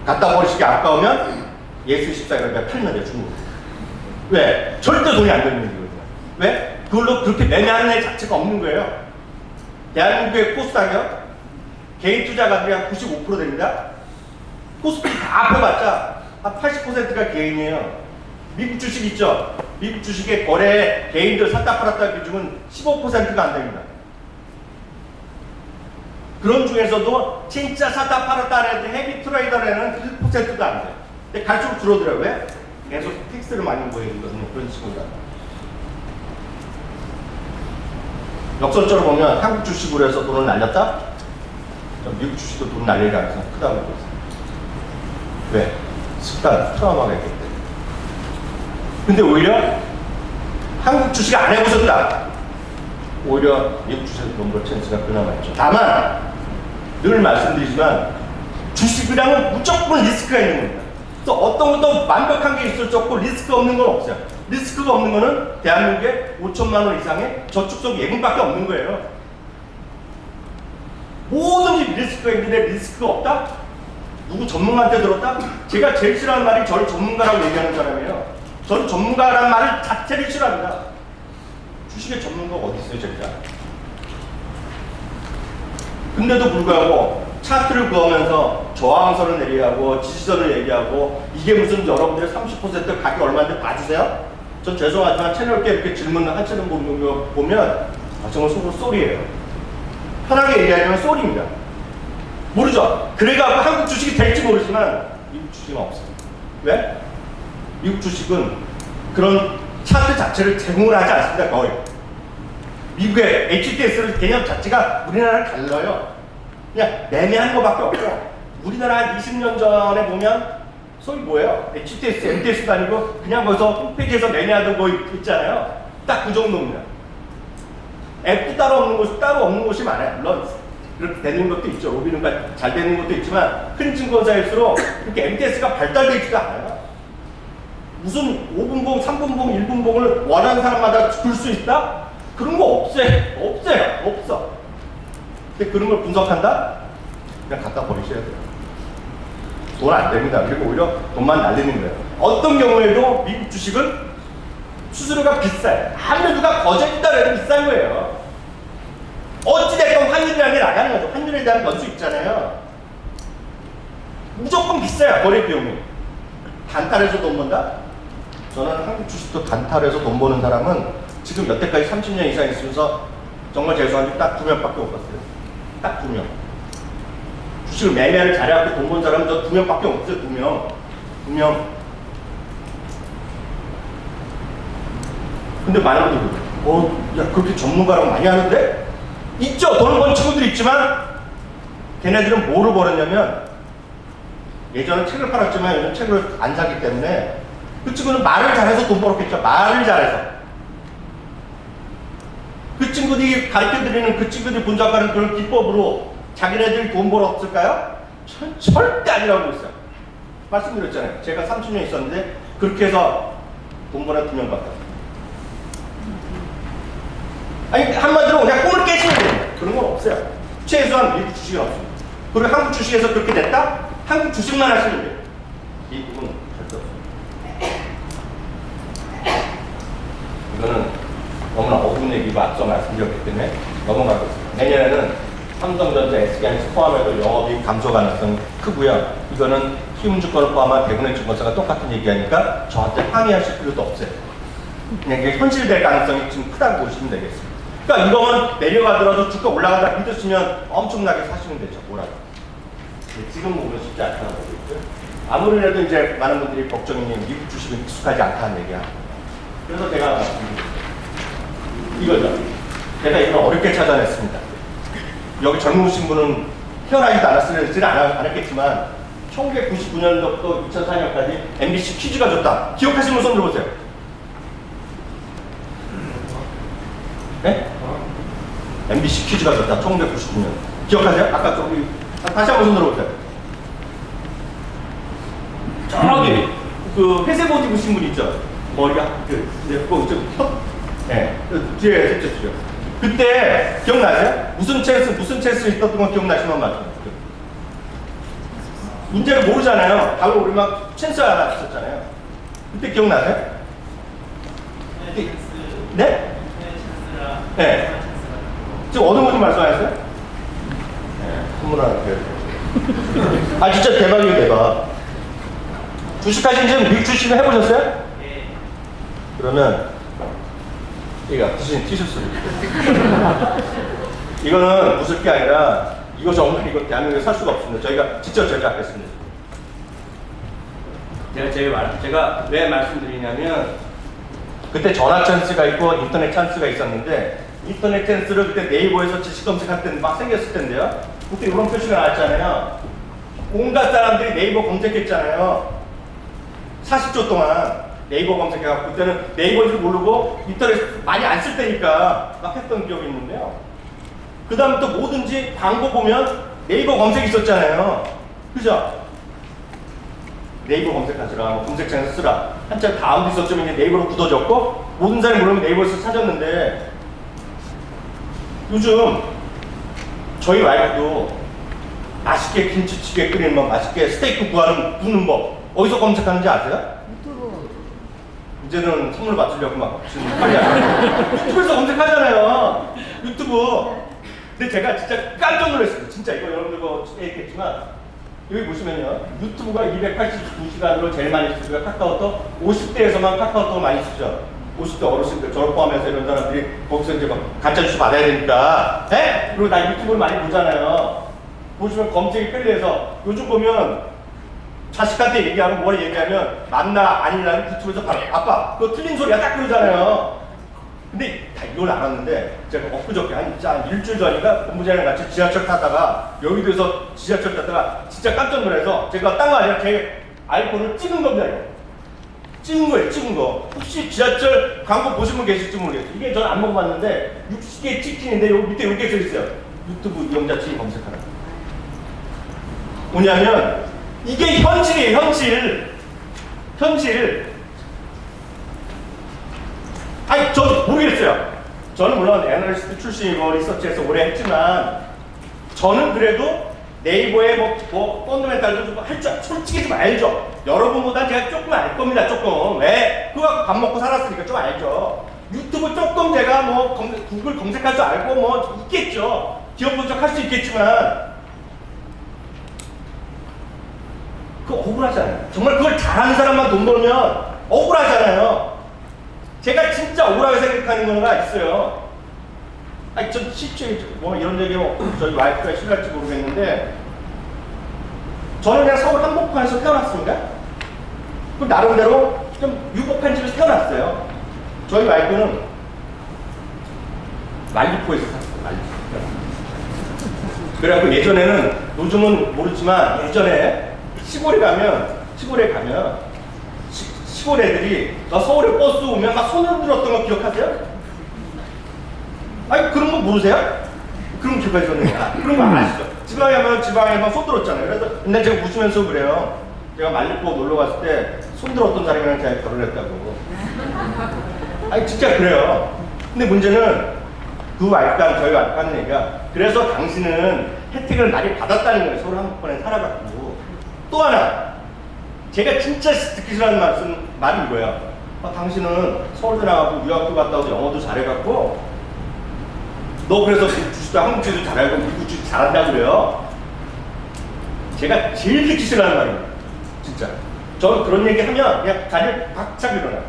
갖다 버리시기 아까우면 예스14가 팔면 돼요, 중국. 왜? 절대 돈이 안 되는 거거든요. 왜? 그걸로 그렇게 매매하는 애 자체가 없는 거예요. 대한민국의 코스닥이요? 개인 투자가들이 한 95% 됩니다. 코스피 다 합해봤자 한 80%가 개인이에요. 미국 주식 있죠? 미국 주식의 거래 개인들 샀다 팔았다 비중은 15%가 안 됩니다. 그런 중에서도 진짜 샀다 팔았다 하는 헤비 트레이더라는 1%도 안 돼요. 근데 갈수록 줄어들어요. 왜? 계속 텍스를 많이 보여주거든요. 그런 식으로. 역설적으로 보면 한국 주식으로 해서 돈을 날렸다? 미국 주식도 돈 날릴 가능성이 크다고 보고 있어요. 왜? 습관, 트라우마가 있기 때문에. 근데 오히려 한국 주식 안 해보셨다. 오히려 미국 주식에서 돈 벌 찬스가 그나마 있죠. 다만 늘 말씀드리지만 주식이랑은 무조건 리스크가 있는 겁니다. 그래서 어떤 것도 완벽한 게 있을 수 없고 리스크 없는 건 없어요. 리스크가 없는 거는 대한민국에 5천만 원 이상의 저축성 예금밖에 없는 거예요. 뭐든지 리스크가 있는데 리스크가 없다? 누구 전문가한테 들었다? 제가 제일 싫어하는 말이 저를 전문가라고 얘기하는 사람이에요. 저는 전문가라는 말을 자체를 싫어합니다. 주식의 전문가가 어디 있어요, 진짜? 근데도 불구하고 차트를 그으면서 저항선을 내리하고 지지선을 얘기하고 이게 무슨 여러분들의 30% 가격 얼마인데 봐주세요? 전 죄송하지만 채널 게 이렇게 질문을 하시는 분 보면 정말 속으로 쏘리예요. 편하게 얘기하면 쏘리입니다. 모르죠? 그래가 한국 주식이 될지 모르지만 미국 주식은 없어요. 왜? 미국 주식은 그런 차트 자체를 제공을 하지 않습니다. 거의. 미국의 HTS의 개념 자체가 우리나라를 달라요. 그냥 매매하는 것밖에 없고, 우리나라 한 20년 전에 보면 소위 뭐예요? HTS, MTS도 아니고 그냥 거기서 홈페이지에서 매매하던 거 있잖아요. 딱 그 정도입니다. 앱도 따로 없는 곳이 많아요. 물론 그렇게 되는 것도 있죠. 로비는가 잘 되는 것도 있지만 큰 증권사일수록 그렇게 MTS가 발달되어 있지도 않아요. 무슨 5분봉, 3분봉, 1분봉을 원하는 사람마다 줄 수 있다? 그런 거 없어요. 없어. 근데 그런 걸 분석한다? 그냥 갖다 버리셔야 돼요. 돈 안 됩니다. 그리고 오히려 돈만 날리는 거예요. 어떤 경우에도 미국 주식은 수수료가 비싸요. 아무리 누가 거저진다 해도 비싼 거예요. 어찌됐건 환율이라는 게 나가는 거죠. 환율에 대한 변수 있잖아요. 무조건 비싸요. 거래 비용이. 단타해서 돈 번다? 저는 한국 주식도 단타해서 돈 버는 사람은 지금 여태까지 30년 이상 있으면서 정말 죄송한 지 딱 2명밖에 못 봤어요. 딱 2명. 주식을 매매를 잘해갖고 돈 번 사람은 저 2명밖에 없어요. 2명. 근데 많은 분들이 야 그렇게 전문가라고 많이 하는데? 있죠. 돈을 버는 친구들이 있지만 걔네들은 뭐를 벌었냐면 예전에 책을 팔았지만 요즘 책을 안 사기 때문에 그 친구는 말을 잘해서 돈 벌었겠죠. 말을 잘해서. 그 친구들이 가르쳐드리는 그 친구들이 분석하는 그런 기법으로 자기네들이 돈 벌었을까요? 절대 아니라고 있어요. 말씀드렸잖아요. 제가 30년 있었는데 그렇게 해서 돈 버는 2명 밖에 없어요. 아니 한마디로 그냥 꿈을 깨시면 돼요. 그런 건 없어요. 최소한 미국 주식은 없습니다. 그리고 한국 주식에서 그렇게 됐다? 한국 주식만 하시면 돼요. 미국은 절대 없습니다. 이거는 너무나 어두운 얘기고 앞서 말씀드렸기 때문에 넘어가겠습니다. 내년에는 삼성전자, SK하이닉스 포함해도 영업이익 감소 가능성이 크고요. 이거는 키움증권을 포함한 대부분의 증권사가 똑같은 얘기하니까 저한테 항의하실 필요도 없어요. 그냥 이게 현실될 가능성이 좀 크다고 보시면 되겠습니다. 그러니까 이거만 내려가더라도 주가 올라가다 믿으시면 엄청나게 사시면 되죠. 뭐라도. 지금 보면 쉽지 않다고 보고 있고요. 아무래도 이제 많은 분들이 걱정이 미국 주식은 익숙하지 않다는 얘기야. 그래서 제가 이거죠. 제가 이걸 어렵게 찾아냈습니다. 여기 젊으신 분은 태어나지도 않았을지 않았겠지만 1999년부터 2004년까지 MBC 퀴즈가 줬다. 기억하시는 분 손 들어보세요. 네? MBC 퀴즈가 줬다. 1999년. 기억하세요? 아까 저기 다시 한번 손 들어보세요. 저기 그 회색 옷 입으신 분 있죠? 머리가 그거 네, 뒤에 했죠. 그때 기억나세요? 무슨 찬스 있었던 거 기억나시면 말씀해주세요. 문제를 모르잖아요. 답을 우리 막 찬스 하나 있었잖아요. 그때 기억나세요? 네? 네. 지금 어느 분이 말씀하셨어요? 네, 선물 하나 드려요. 아 진짜 대박이에요, 대박. 주식하신 지 미국 주식을 해보셨어요? 네. 그러면 이거 드신 티셔츠를 이거는 웃을 게 아니라 이거 정말 이거 대한민국에 살 수가 없습니다. 저희가 직접 제작했습니다. 제가 왜 말씀드리냐면 그때 전화 찬스가 있고 인터넷 찬스가 있었는데 인터넷 찬스를 그때 네이버에서 지식 검색할 때는 막 생겼을 텐데요. 그때 이런 표시가 나왔잖아요. 온갖 사람들이 네이버 검색했잖아요. 40조 동안 네이버 검색해갖고 그때는 네이버인지 모르고 인터넷 많이 안 쓸 때니까 막 했던 기억이 있는데요. 그 다음 또 뭐든지 광고 보면 네이버 검색이 있었잖아요. 그죠? 네이버 검색하시라, 검색창에서 쓰라. 한참 다음도 있었지만 이제 네이버로 굳어졌고 모든 사람이 모르면 네이버에서 찾았는데 요즘 저희 와이프도 맛있게 김치찌개 끓이는 법, 맛있게 스테이크 굽는 법 어디서 검색하는지 아세요? 유튜브. 이제는 선물 받으려고 막 지금 유튜브에서 검색하잖아요. 유튜브. 근데 제가 진짜 깜짝 놀랐어요. 진짜 이거 여러분들도 얘기했지만 여기 보시면요. 유튜브가 289시간으로 제일 많이 쓰고요. 카카오톡 50대에서만 카카오톡을 많이 쓰죠. 50대 어르신들 저를 포함해서 이런 사람들이 거기서 이제 막 가짜뉴스 받아야 되니까 에? 그리고 나 유튜브를 많이 보잖아요. 보시면 검색이 편리해서 요즘 보면 자식한테 얘기하고 뭘 얘기하면 맞나 아니냐는 유튜브에서 바로 아빠 그거 틀린 소리야 딱 그러잖아요. 근데 다 이걸 알았는데 제가 엊그저께 한 일주일 전인가 본부장이랑 같이 지하철 타다가 여의도에서 지하철 타다가 진짜 깜짝 놀라서 제가 딴 거 아니라 제 아이폰을 찍은 겁니다. 찍은 거예요, 찍은 거. 혹시 지하철 광고 보신 분 계실지 모르겠어요. 이게 저는 안 먹어봤는데 60개 찍힌인데 여기 밑에 이렇게 써있어요. 유튜브 이용자 추이 검색하라. 뭐냐면 이게 현실이에요, 현실. 현실. 아니, 저 모르겠어요. 저는 물론 애널리스트 출신이고 리서치에서 오래 했지만 저는 그래도 네이버에 뭐 펀더멘탈도 좀 할 줄 솔직히 좀 알죠. 여러분보다 제가 조금 알 겁니다. 조금. 왜? 그거 밥 먹고 살았으니까 좀 알죠. 유튜브 조금 제가 뭐 구글 검색할 줄 알고 뭐 있겠죠. 기업 분석할 수 있겠지만 그거 억울하잖아요. 정말 그걸 잘하는 사람만 돈 벌면 억울하잖아요. 제가 진짜 억울하게 생각하는 거가 있어요. 아니, 전 실제 뭐 이런 얘기 뭐 저희 와이프가 싫어할지 모르겠는데 저는 그냥 서울 한복판에서 태어났습니다. 그 나름대로 좀 유복한 집에서 태어났어요. 저희 와이프는 말리포에서 샀어요. 말리포. 그래갖고 예전에는 요즘은 모르지만 예전에 시골에 가면 시골 애들이 나 서울에 버스 오면 막 손을 들었던 거 기억하세요? 아니 그런 거 모르세요? 그런 거 기억하시거든요. 그런 거 아시죠? 지방에만 손 들었잖아요. 그래서 맨날 제가 웃으면서 그래요. 제가 말리포 놀러 갔을 때 손 들었던 사람이랑 제가 결혼했다고. 아니 진짜 그래요. 근데 문제는 그 와이프가 저희 와이프가 하는 얘기가 그래서 당신은 혜택을 많이 받았다는 거예요. 서울 한복판에 살아갖고. 또 하나 제가 진짜 듣기 싫어하는 말이 이거예요. 당신은 서울대 나가고 유학도 갔다 오고 영어도 잘해갖고 너 그래서 주식도 한국 주식도 잘하고 미국 주식 잘한다 그래요. 제가 제일 듣기 싫어하는 말이에요. 진짜. 저는 그런 얘기 하면 그냥 다들 박차고 일어나요.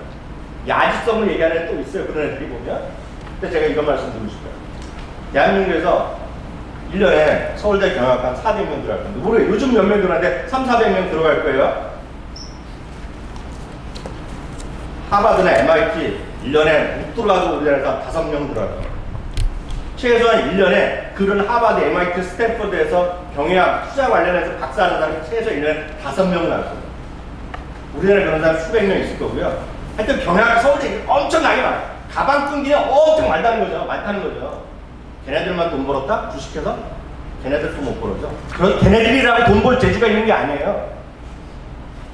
야지성을 얘기하는 애도 있어요. 그런 애들이 보면. 근데 제가 이런 말씀드리고 싶어요. 대한민국에서 1년에 서울대 경영학과 400명 들어갈 건데 모르겠어요. 요즘 몇 명 들어가는데 300~400명 들어갈 거예요. 하버드나 MIT 1년에 못 들어가도 우리나라에서 5명 들어가요. 최소한 1년에 그런 하버드, MIT, 스탠퍼드에서 경영학, 투자 관련해서 박사하는 사람이 최소 1년에 5명은 나올 겁니다. 우리나라에 그런 사람 수백 명 있을 거고요. 하여튼 경영학 서울대 엄청나게 많아요. 가방 끈기는 엄청 많다는 거죠. 많다는 거죠. 걔네들만 돈 벌었다? 주식해서? 걔네들 돈 못 벌었죠. 그런 걔네들이라고 돈 벌 재주가 있는 게 아니에요.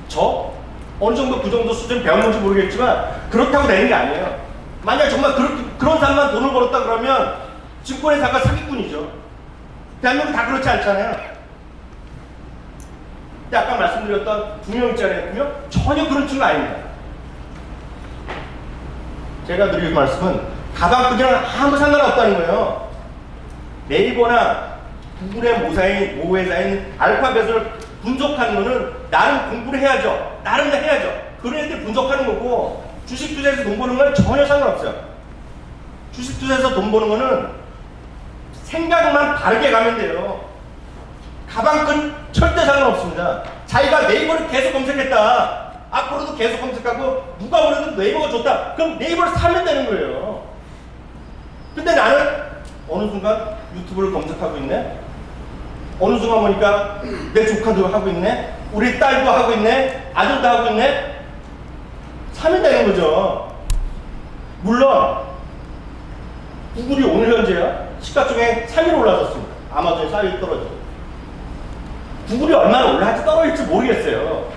저? 어느 정도 그 정도 수준 배웠는지 모르겠지만 그렇다고 되는 게 아니에요. 만약 정말 그런 사람만 돈을 벌었다 그러면 증권회사가 사기꾼이죠. 대한민국 다 그렇지 않잖아요. 근데 아까 말씀드렸던 2명 있잖아요. 2명? 전혀 그런 친구 아닙니다. 제가 드릴 말씀은 가방 끈이랑 아무 상관없다는 거예요. 네이버나 구글의 모회사인 알파벳을 분석하는 거는 나름 공부를 해야죠. 나름 다 해야죠. 그런 애들 분석하는 거고 주식 투자에서 돈 버는 건 전혀 상관없어요. 주식 투자에서 돈 버는 거는 생각만 바르게 가면 돼요. 가방끈 절대 상관없습니다. 자기가 네이버를 계속 검색했다. 앞으로도 계속 검색하고 누가 그래도 네이버가 좋다. 그럼 네이버를 사면 되는 거예요. 근데 나는 어느 순간 유튜브를 검색하고 있네. 어느 순간 보니까 내 조카도 하고 있네. 우리 딸도 하고 있네. 아들도 하고 있네. 사면 되는 거죠. 물론 구글이 오늘 현재야 시가총액 3위로 올라섰습니다. 아마존 4위 떨어지고. 구글이 얼마나 올라갈지 떨어질지 모르겠어요.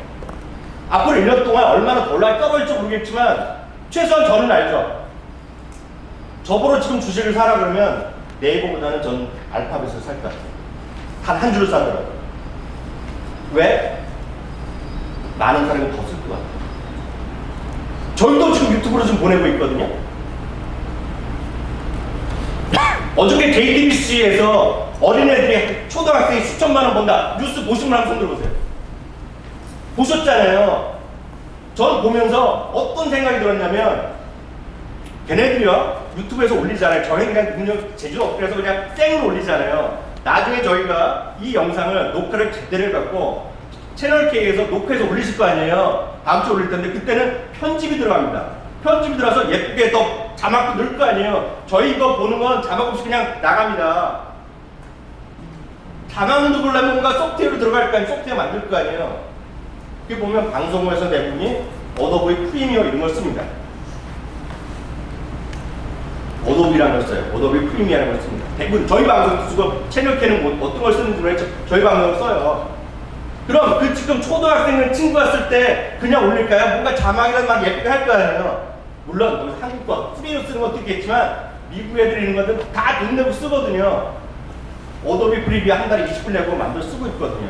앞으로 1년 동안 얼마나 더 올라갈지 떨어질지 모르겠지만 최소한 저는 알죠. 저보러 지금 주식을 사라 그러면 네이버보다는 전 알파벳을 살 것 같아요. 단 한 줄을 사더라고요. 왜? 많은 사람이 더 쓸 것 같아요. 저희도 지금 유튜브로 좀 보내고 있거든요. 어저께 JTBC에서 어린애들이 초등학생이 수천만 원 번다. 뉴스 보신 분 한번 손 들어보세요. 보셨잖아요. 저는 보면서 어떤 생각이 들었냐면 걔네들이요 유튜브에서 올리잖아요. 저희는 그냥 능력 제주도 없고 그래서 그냥 생으로 올리잖아요. 나중에 저희가 이 영상을 녹화를 제대로 해갖고 채널 K에서 녹화해서 올리실 거 아니에요. 다음 주에 올릴 텐데 그때는 편집이 들어갑니다. 편집이 들어가서 예쁘게 더 자막도 넣을 거 아니에요. 저희 이거 보는 건 자막 없이 그냥 나갑니다. 자막 넣으려면 뭔가 소프트웨어로 들어갈 거 아니에요. 소프트웨어 만들 거 아니에요. 그게 보면 방송국에서 내분이 어도비 프리미어 이런 걸 씁니다. 어도비라는 걸 써요. 어도비 프리미어라는 걸 씁니다. 대부분 저희 방송 쓰고 채널 K는 뭐 어떤 걸 쓰는지 모르겠죠. 저희 방송을 써요. 그럼 그 지금 초등학생 친구가 쓸 때 그냥 올릴까요? 뭔가 자막이라도 막 예쁘게 할 거 아니에요. 물론 여기 한국 거 프리미어 쓰는 것도 있겠지만 미국 애들이 있는 것들 다 돈 내고 쓰거든요. 어도비 프리미어 한 달에 20불 내고 만들어 쓰고 있거든요.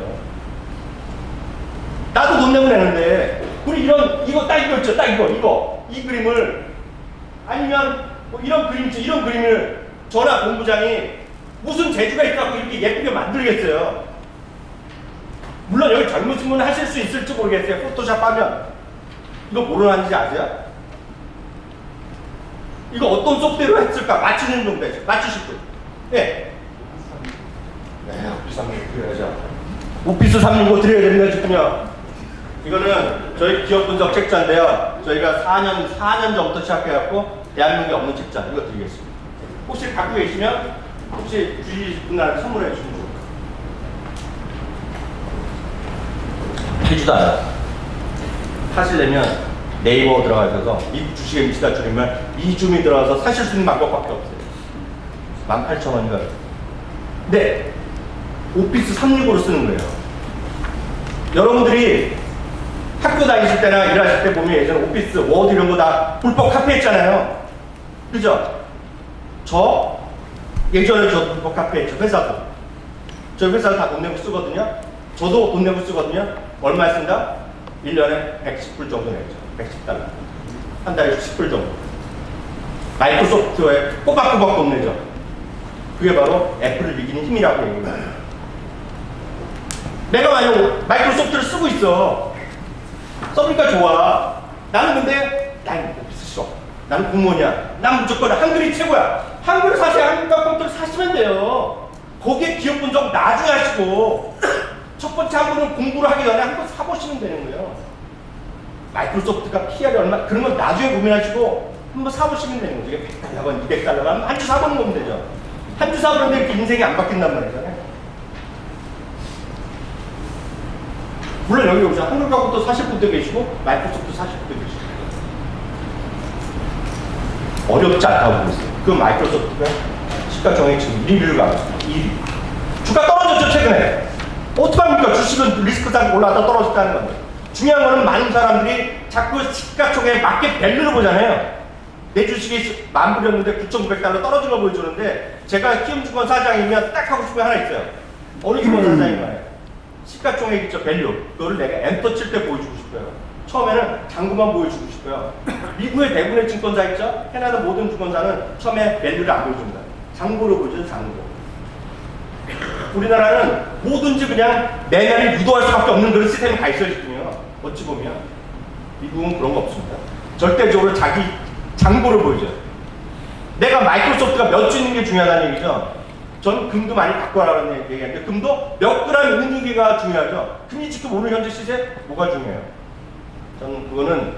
나도 돈 내고 내는데 우리 이런 이거 딱 이거 있죠. 딱 이거 이 그림을 아니면 뭐 이런 그림 있죠. 이런 그림을 전화 본부장이 무슨 재주가 있다고 이렇게 예쁘게 만들겠어요. 물론 여기 젊은 친구는 하실 수 있을지 모르겠어요. 포토샵 하면 이거 뭐로 하는지 아세요? 이거 어떤 소프트웨어로 했을까? 맞추는 정도 되죠. 맞추실 분. 네. 네, 오피스 365 드려야죠. 오피스 365 드려야 됩니다, 지금요. 이거는 저희 기업 분석 책자인데요. 저희가 4년 전부터 시작해갖고 대한민국에 없는 책자 이거 드리겠습니다. 혹시 갖고 계시면 혹시 주시 분한테 선물해 주시면 좋을 것 같아요. 해주도 않아요. 사시려면 네이버 들어가셔서 미국 주식에 미치다 줄이면 이줌이 들어가서 사실 수 있는 방법밖에 없어요. 18,000원인가요? 네. 오피스 365로 쓰는 거예요. 여러분들이 학교 다니실 때나 일하실 때 보면 예전에 오피스, 워드 이런 거 다 불법 카피했잖아요. 그죠? 저 예전에 저 불법 카피했죠. 회사도. 저 회사도 다 돈 내고 쓰거든요. 저도 돈 내고 쓰거든요. 얼마에 쓴다? 1년에 110불 정도 내죠. 110달러. 한 달에 10불 정도. 마이크로소프트에 꼬박꼬박 돈 내죠. 그게 바로 애플을 이기는 힘이라고 얘기해요. 내가 만약 마이크로소프트를 쓰고 있어. 써보니까 좋아. 나는 근데 난 오피스 싫어. 나는 공무원이야. 난 무조건 한글이 최고야. 한글을 사세요. 한글과 컴퓨터를 사시면 돼요. 거기에 기업 분석 나중에 하시고 첫 번째 한글은 공부를 하기 전에 한번 사보시면 되는 거예요. 마이크로소프트가 PR이 얼마 그런 건 나중에 고민하시고 한번 사보시면 되는 거죠. 이게 100달러건 200달러건 한 주 사보는 거면 되죠. 한 주 사보는데 이렇게 인생이 안 바뀐단 말이잖아요. 물론 여기 오셔서 한글 컴퓨터 사실 분도 계시고 마이크로소프트 사실 분도 계시고 어렵지 않다고 보고 있어요. 그 마이크로소프트가 시가총액 지금 1위를 가고 있습니다. 1위. 주가 떨어졌죠 최근에. 어떡합니까? 주식은 리스크상 올라갔다 떨어졌다는 건데. 중요한 거는 많은 사람들이 자꾸 시가총액에 맞게 밸류를 보잖아요. 내 주식이 10,000불이었는데 9,900달러 떨어진 걸 보여주는데 제가 키움증권 사장이면 딱 하고 싶은 게 하나 있어요. 어느 증권 사장이 말해요. 시가총액 있죠, 밸류. 그거를 내가 엔터 칠 때 보여주고 싶어요. 처음에는 잔고만 보여주고 싶어요. 미국의 대부분의 증권사 있죠? 캐나다 모든 증권사는 처음에 밸류를 안 보여줍니다. 잔고로 보여주는 잔고. 우리나라는 뭐든지 그냥 매매를 유도할 수밖에 없는 그런 시스템이 가 있어요, 지금요. 어찌 보면. 미국은 그런 거 없습니다. 절대적으로 자기 잔고를 보여줘요. 내가 마이크로소프트가 몇 주 있는 게 중요하다는 얘기죠. 저는 금도 많이 갖고 와라는 얘기하는데 금도 몇 그램 있는 게 중요하죠. 금리 지금 오늘 현재 시세 뭐가 중요해요? 저는 그거는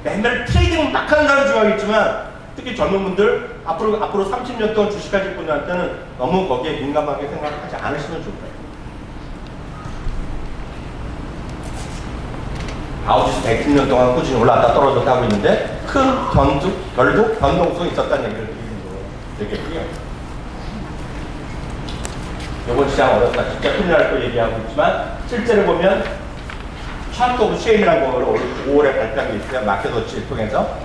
맨날 트레이딩 막 하는 사람 중요하겠지만 특히 젊은 분들 앞으로 30년 동안 주식하실 분들한테는 너무 거기에 민감하게 생각하지 않으시면 좋을 거예요. 아우디스 110년 동안 꾸준히 올라왔다 떨어졌다 하고 있는데 큰 변동성이 있었다는 얘기를 드리고요. 이번 시장 어렵다. 진짜 큰일 날 거 얘기하고 있지만 실제로 보면 차트 오브 쉐임이라는 거를 5월에 발표한 게 있어요. 마켓워치를 통해서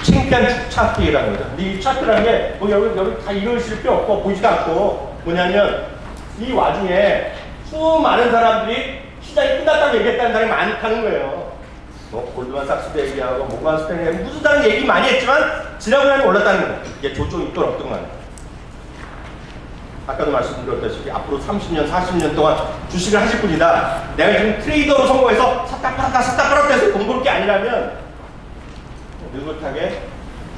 창피한 차트라는 거죠. 근데 이 차트라는 게 뭐 여기 다 읽으실 필요 없고 보지도 않고 뭐냐면 이 와중에 수많은 사람들이 시장이 끝났다고 얘기했다는 사람이 많다는 거예요. 뭐 골드만삭스도 얘기하고 모건 스탠리 무슨 다른 얘기 많이 했지만 지난번에는 올랐다는 거예요. 이게 조정이 있건 없건 간에. 아까도 말씀드렸다시피 앞으로 30년, 40년 동안 주식을 하실 분이다. 내가 지금 트레이더로 성공해서 샀다 팔았다 해서 돈 벌 게 아니라면 느긋하게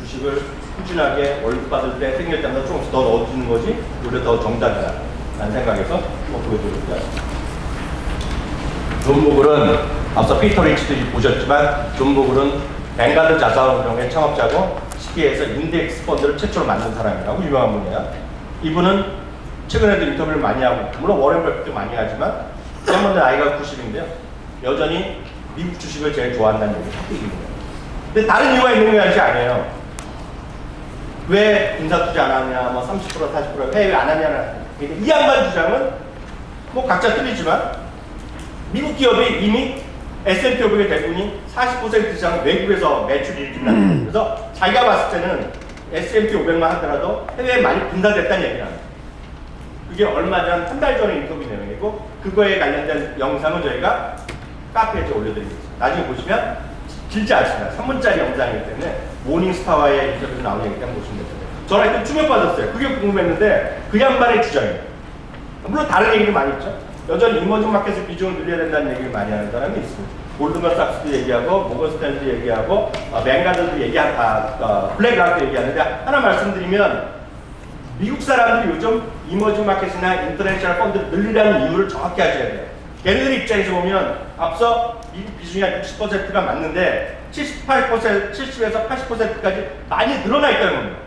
주식을 꾸준하게 월급 받을 때 생길 때마다 조금씩 더 넣어주는 거지 오히려 더 정답이다 라는 생각에서 보여드립니다. 존 보글은 앞서 피터 리치도 보셨지만 존 보글은 뱅가드 자산운용의 창업자고 시기에서 인덱스 펀드를 최초로 만든 사람이라고 유명한 분이에요. 이분은 최근에도 인터뷰를 많이 하고 물론 워렌 버핏도 많이 하지만 이 양반은 나이가 90인데요. 여전히 미국 주식을 제일 좋아한다는 얘기를 하고 있는 거예요. 근데 다른 이유가 있는 것이 아니에요. 왜 인사 투자 안 하냐, 뭐 30%, 40% 해외 안 하냐는 이 양반 주장은 뭐 각자 틀리지만 미국 기업이 이미 S&P 500의 대부분이 40% 이상 외국에서 매출이 일어납니다. 그래서 자기가 봤을 때는 S&P 500만 하더라도 해외에 많이 분산됐다는 얘기를 합니다. 그게 얼마 전, 한 달 전에 인터뷰 내용이고 그거에 관련된 영상을 저희가 카페에 올려드리겠습니다. 나중에 보시면 길지 않습니다. 3분짜리 영상이기 때문에 모닝스타와의 인터뷰도 나오는 얘기 한번 보시면 됩니다. 저는 하여튼 충격받았어요. 그게 궁금했는데 그 양반의 주장이에요. 물론 다른 얘기도 많이 있죠. 여전히 이머징 마켓의 비중을 늘려야 된다는 얘기를 많이 하는 사람이 있습니다. 골드만삭스도 얘기하고 모건스탠도 얘기하고 뱅가드도 얘기하고 블랙락도 얘기하는데 하나 말씀드리면 미국 사람들이 요즘 이머징 마켓이나 인터내셔널 펀드를 늘리라는 이유를 정확히 하셔야 돼요. 걔네들 입장에서 보면 앞서 미국 비중이 한 60%가 맞는데 70에서 80%까지 많이 늘어나 있다는 겁니다.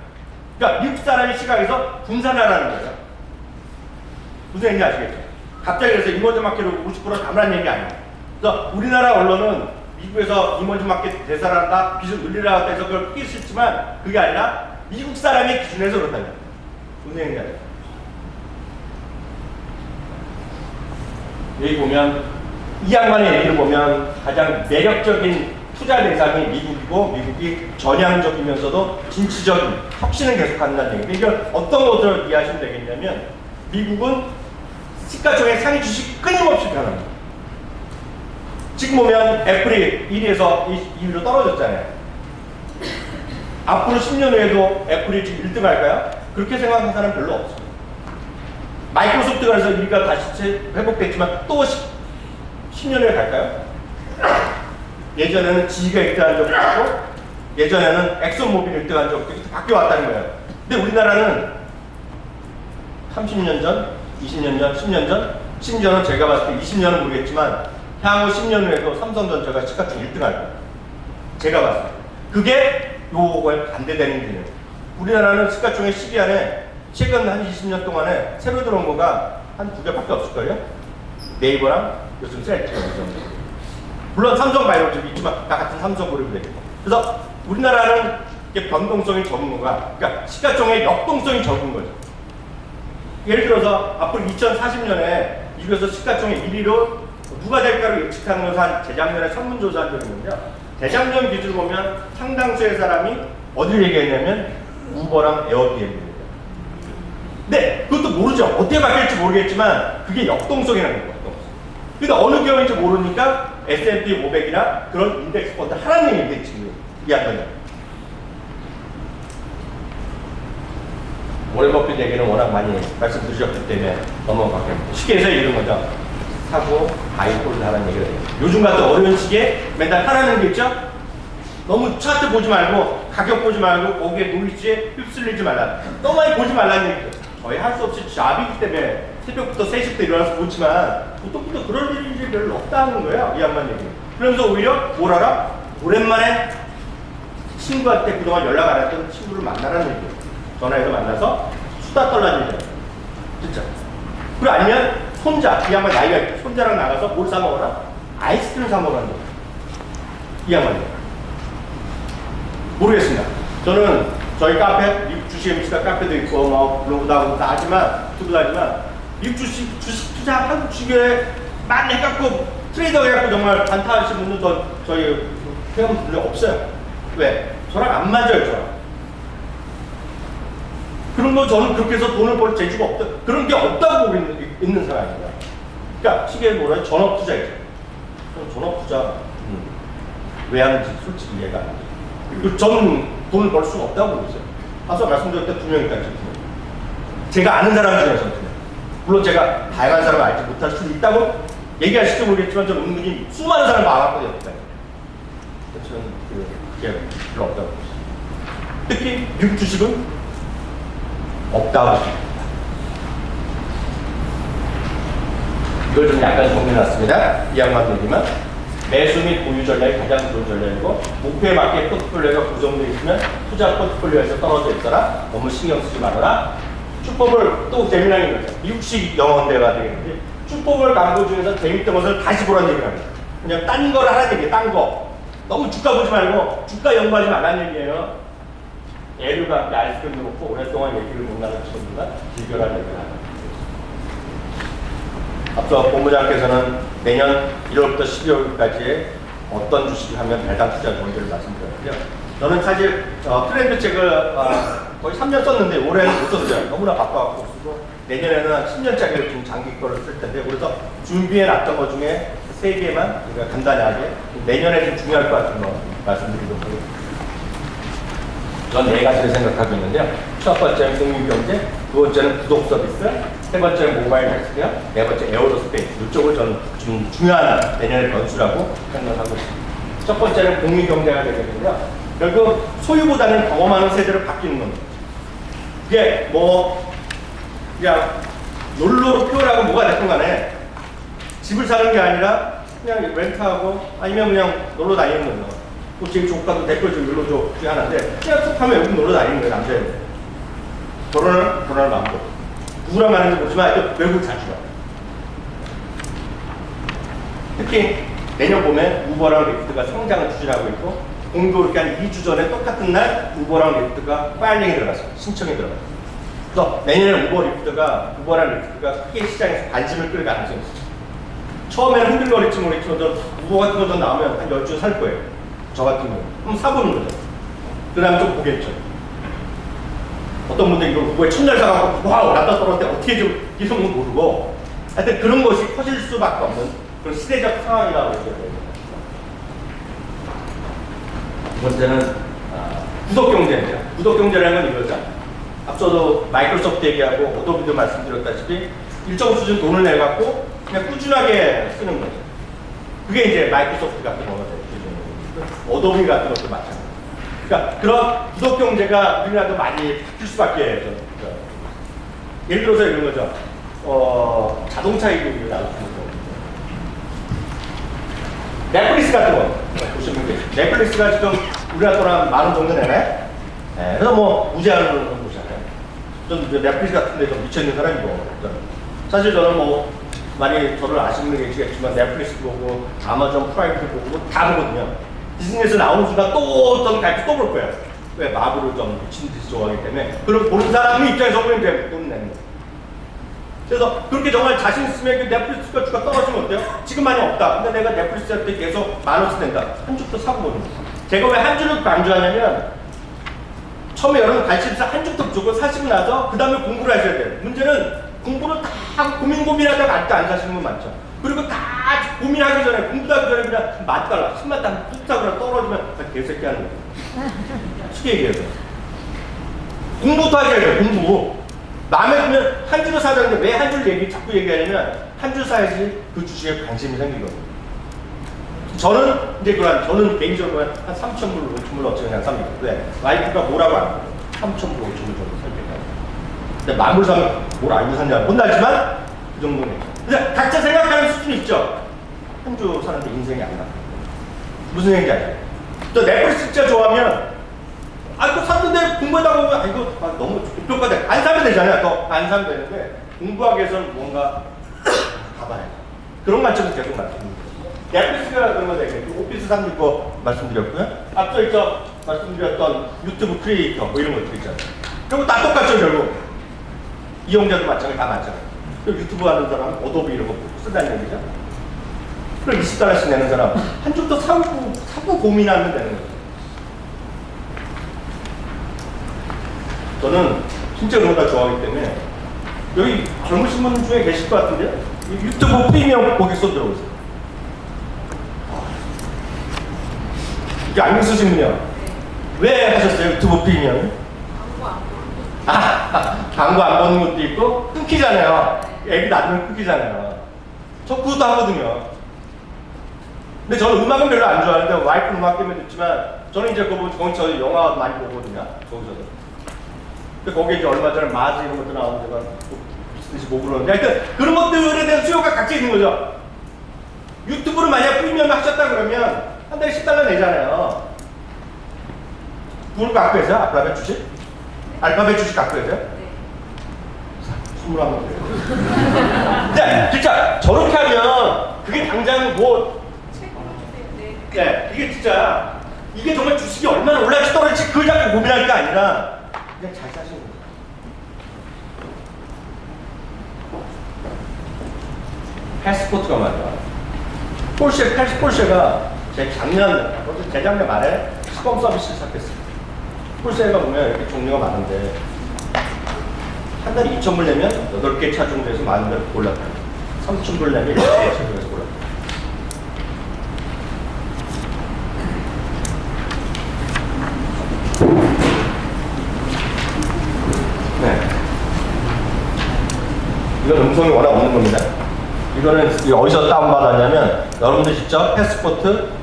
그러니까 미국 사람의 시각에서 분산하라는 거예요. 무슨 얘기인지 아시겠죠? 갑자기 그래서 이머징 마켓을 50% 담으라는 얘기 아니에요. 그래서 우리나라 언론은 미국에서 이머징 마켓 대사한다, 비중 늘리라고 해서 그걸 피할 수 있지만 그게 아니라 미국 사람의 기준에서 그렇다는 거예요. 무슨 얘기인지 알아요? 여기 보면 이 양반의 얘기를 보면 가장 매력적인 투자 대상이 미국이고 미국이 전향적이면서도 진취적인 혁신을 계속한다는 얘기예요. 이걸 어떤 것으로 이해하시면 되겠냐면 미국은 시가총액 상위 주식 끊임없이 변합니다. 지금 보면 애플이 1위에서 2위로 떨어졌잖아요. 앞으로 10년 후에도 애플이 지금 1등 할까요? 그렇게 생각하는 사람 별로 없습니다. 마이크로소프트가 그래서 1위가 다시 회복됐지만 또 10년 후에 갈까요? 예전에는 GE가 1등한 적도 있고 예전에는 엑소모빌 1등한 적도 있고 바뀌어왔다는 거예요. 근데 우리나라는 30년 전, 20년 전, 10년 전, 심지어는 제가 봤을 때 20년은 모르겠지만 향후 10년 후에도 삼성전자가 시가총 1등 할 거예요. 제가 봤을 때. 그게 요거에 반대되는 개념이에요. 우리나라는 시가총액 10위 안에 최근 한 20년 동안에 새로 들어온 거가 한 2개밖에 없을걸요? 네이버랑 요즘 셀트리온 정도. 물론 삼성바이오로직도 있지만 다 같은 삼성 그룹이 되겠고. 그래서 우리나라는 이게 변동성이 적은 거가, 그러니까 시가총액 역동성이 적은 거죠. 예를 들어서 앞으로 2040년에 미국에서 시가총액 1위로 누가 될까를 예측하는 것을 한 재작년에 설문조사한 적이 있는데요. 재작년 기준으로 보면 상당수의 사람이 어디를 얘기했냐면 우버랑 에어비앤비입니다. 근데 그것도 모르죠. 어떻게 바뀔지 모르겠지만 그게 역동성이라는 거예요. 역동성. 그러니까 어느 기업인지 모르니까 S&P 500이나 그런 인덱스 펀드 하라는 얘기인데 지금 이야기하는 워렌 버핏 얘기는 워낙 많이 말씀드렸기 때문에 넘어가겠습니다. 쉽게 해서 이런 거죠. 사고, 바이, 홀드 하라는 얘기를 해요. 요즘 같은 어려운 시기에 맨날 하라는 게 있죠? 너무 차트 보지 말고, 가격 보지 말고, 거기에 노이즈에 휩쓸리지 말라. 너무 많이 보지 말라는 얘기죠. 저희 할 수 없이 잡이기 때문에 새벽부터 3시부터 일어나서 보지만, 보통부터 그럴 일이 별로 없다는 거예요. 이 양반 얘기. 그러면서 오히려 뭘 알아? 오랜만에 친구한테 그동안 연락 안 했던 친구를 만나라는 얘기예요. 전화해서 만나서 수다 떨라는 얘기예요. 진짜. 그리고 아니면 손자, 이 양반 나이가 있고 손자랑 나가서 뭘 사 먹어라? 아이스크림 사 먹으라는 거예요. 이 양반이. 모르겠습니다. 저는 저희 카페, 미국 주식 MC가 카페도 있고, 뭐, 블로그도 하고 다 하지만, 유튜브도 하지만, 미국 주식 투자, 한국 주식에 많이 해갖고, 트레이더 해갖고 정말 단타하시는 분들 저희 회원분들 없어요. 왜? 저랑 안 맞아요, 저랑. 그런 거 저는 그렇게 해서 돈을 벌 재주가 없다. 그런 게 없다고 보고 있는 사람입니다. 그러니까 시계에 뭐라 전업 투자이죠. 전업 투자 왜 하는지 솔직히 이해가 안 돼요. 그리고 저는 돈을 벌 수가 없다고 보고 있어요. 앞서 말씀드렸던 2명이 있다는 점. 제가 아는 사람 중에서는 물론 제가 다양한 사람을 알지 못할 수도 있다고 얘기하실지 모르겠지만 저는 은근히 수많은 사람을 봐왔거든요. 저는 그게 별로 없다고 보고 있어요. 특히 미국 주식은 없다고 생각합니다. 이걸 좀 약간 정리해놨습니다. 이 양만 얘기만. 매수 및 보유 전략이 가장 좋은 전략이고, 목표에 맞게 포트폴리오가 고정되어 있으면 투자 포트폴리오에서 떨어져 있어라. 너무 신경 쓰지 말아라. 축법을 또 재미난 게 있어요. 미국식 영어인데가 되겠는데, 축법을 광고 중에서 재밌던 것을 다시 보라는 얘기를 합니다. 그냥 딴 걸 하라는 얘기예요, 딴 거. 너무 주가 보지 말고, 주가 연구하지 말라는 얘기예요. 애들과 함께 아이스크림도 먹고, 오랫동안 얘기를 못 나눈 친구가 즐겨라는 얘기를 합니다. 앞서 본부장께서는 내년 1월부터 12월까지에 어떤 주식을 하면 배당 투자 좋은지를 말씀드렸는데요. 저는 사실 트렌드 책을 거의 3년 썼는데 올해는 못 썼어요. 너무나 바빠갖고 쓰고 내년에는 10년짜리를 좀 장기 거를 쓸 텐데, 그래서 준비해 놨던 것 중에 3개만 우리가 간단하게 내년에 좀 중요할 것 같은 거 말씀드리도록 하겠습니다. 전 4가지를 생각하고 있는데요. 첫 번째는 공유경제, 두 번째는 구독 서비스, 세 번째는 모바일 헬스케어, 네 번째 에어로스페이스. 이쪽을 저는 좀 중요한 내년의 변수라고 생각하고 있습니다. 첫 번째는 공유경제가 되겠는데요. 결국 소유보다는 경험하는 세대로 바뀌는 겁니다. 이게 뭐 그냥 놀러로 표현하고 뭐가 됐든 간에 집을 사는 게 아니라 그냥 렌트하고 아니면 그냥 놀러 다니는 거죠. 제 조카도 대표적 놀러 중에 하나인데 그냥 툭 하면 여기 놀러 다니는 거예요, 남자애들. 결혼할 마음도 누구랑 가는지 모르지만 외국 자주 가요. 특히 내년 봄에 우버랑 리프트가 성장을 추진하고 있고, 공도 이렇게 한 2주 전에 똑같은 날 우버랑 리프트가 파일링이 들어갔어요. 신청이 들어갔어요. 그래서 내년에 우버랑 리프트가 크게 시장에서 관심을 끌 가능성이 있어요. 처음에는 흔들거릴지 모르겠지만 우버 같은 거 나오면 한 10주 살 거예요. 저 같은 경우. 그럼 사보는 거죠. 그 다음에 좀 보겠죠. 어떤 분들이 이걸 우버에 첫날 사가고 와우 났다 떨어질 때 어떻게 좀 이런 건 모르고, 하여튼 그런 것이 커질 수밖에 없는 그런 시대적 상황이라고 얘기해야 됩니다. 두 번째는 구독경제입니다. 구독경제라는 건 이거죠. 앞서도 마이크로소프트 얘기하고 어도비도 말씀드렸다시피 일정 수준 돈을 내갖고 그냥 꾸준하게 쓰는 거죠. 그게 이제 마이크로소프트 같은 거가 되죠. 어도비 같은 것도 마찬가지입니다. 그러니까 그런 구독경제가 우리나라도 많이 바뀔 수밖에 좀, 예를 들어서 이런 거죠. 자동차 얘기를 나누는 거. 넷플릭스 같은 거 보시면 넷플릭스가 지금 우리나라 돈 한 10,000원 정도 내네. 네, 그래서 뭐 무제한으로 보잖아요. 전 넷플릭스 같은 데 좀 미쳐있는 사람이고, 사실 저는 뭐 많이 저를 아시는 게 계시겠지만 넷플릭스 보고 아마존 프라임도 보고 다 보거든요. 디즈니에서 나오는 순간 또 어떤 갈피 또 볼 거예요. 왜? 마블을 좀 미친 듯이 좋아하기 때문에. 그럼 보는 사람 입장에서 보면 이제 돈 내는 거예요. 그래서 그렇게 정말 자신 있으면 넷플릭스가 주가 떨어지면 어때요? 지금 많이 없다. 근데 내가 넷플릭스한테 계속 10,000원씩 낸다. 한 주부터 사고 보는 거예요. 제가 왜 한 주를 강조하냐면, 처음에 여러분 관심사 한 주부터 무조건 사시고 나서 그 다음에 공부를 하셔야 돼요. 문제는 공부를 다 고민하다가 아직도 안 사시는 분 많죠. 그리고 다 고민하기 전에, 공부도 하기 전에 그냥 맛달라. 10만 단 푹 사고 떨어지면 개새끼 하는 거예요. 쉽게 얘기해서. 공부부터 하셔야 돼요, 공부. 마음에 들면 한 주를 사자는데 왜 한 주를 자꾸 얘기하냐면, 한 주 사야지 그 주식에 관심이 생기거든요. 저는 개인적으로 한 3,000불, 5,000불 어치 그냥 삽니다. 왜? 와이프가 뭐라고 안 해요. 3,000불, 5,000불 정도 설계해요. 근데 만불 사면 뭘 알고 샀냐 혼나지만 그 정도는 있죠. 근데 각자 생각하는 수준이 있죠. 한 주 사는데 인생이 안 나. 무슨 얘기인지 알죠? 또 넷플릭스 진짜 좋아하면 이거 샀는데 공부하다 보면 이거 너무 효과돼. 안 사면 되잖아요. 더 안 사면 되는데 공부하기 위해서는 뭔가 가봐야 돼. 그런 관점에서 계속 말씀드립니다. 넷플릭스가 그런 거 되겠죠. 오피스 369 말씀드렸고요. 앞서 말씀드렸던 유튜브 크리에이터 뭐 이런 것들 있잖아요. 그리고 다 똑같죠, 결국. 이용자도 마찬가지, 다 마찬가지. 유튜브 하는 사람, 어도비 이런 거 쓴다는 얘기죠. 그럼 $20씩 내는 사람, 한 주부터 사고 고민하면 되는 거죠. 저는 진짜 그런 거 좋아하기 때문에, 여기 젊으신 분 중에 계실 것 같은데요? 유튜브 프리미엄 고객소 들어오세요. 이게 안경 쓰신 분이요? 왜 하셨어요? 유튜브 프리미엄? 광고 안 보는 것도 있고 끊기잖아요. 애기 낳으면 끊기잖아요. 저 그것도 하거든요. 근데 저는 음악은 별로 안 좋아하는데 와이프 음악 때문에 듣지만 저는 이제 거기서 영화 많이 보거든요. 거기서도. 근데 거기에 이제 얼마 전에 마즈 이런 것도 나오는 데가 뭐 그러는데 하여튼 그런 것들에 대한 수요가 각자 있는 거죠. 유튜브를 만약 프리미엄 하셨다 그러면 한 달에 $10 내잖아요. 그걸 갖고 계세요? 알파벳 주식? 알파벳 주식 갖고 계세요? 네. 21명. 네, 진짜 저렇게 하면 그게 당장 뭐 네, 이게 진짜 이게 정말 주식이 얼마나 올라갈지 떨어질지 그걸 자꾸 고민할 게 아니라 그냥 잘 사시는 거예요. 패스포트가 말이야. 폴쉐가 재작년 말에 시범 서비스를 시작했어요. 폴쉐가 보면 이렇게 종류가 많은데 한 달에 2,000불 내면 8개 차 중에서 많은 걸 골랐다. 3,000불 내면 10개 차 중에서 골랐다. 네. 이건 음성이 워낙 없는 겁니다. 이거는 어디서 다운받았냐면 여러분들 직접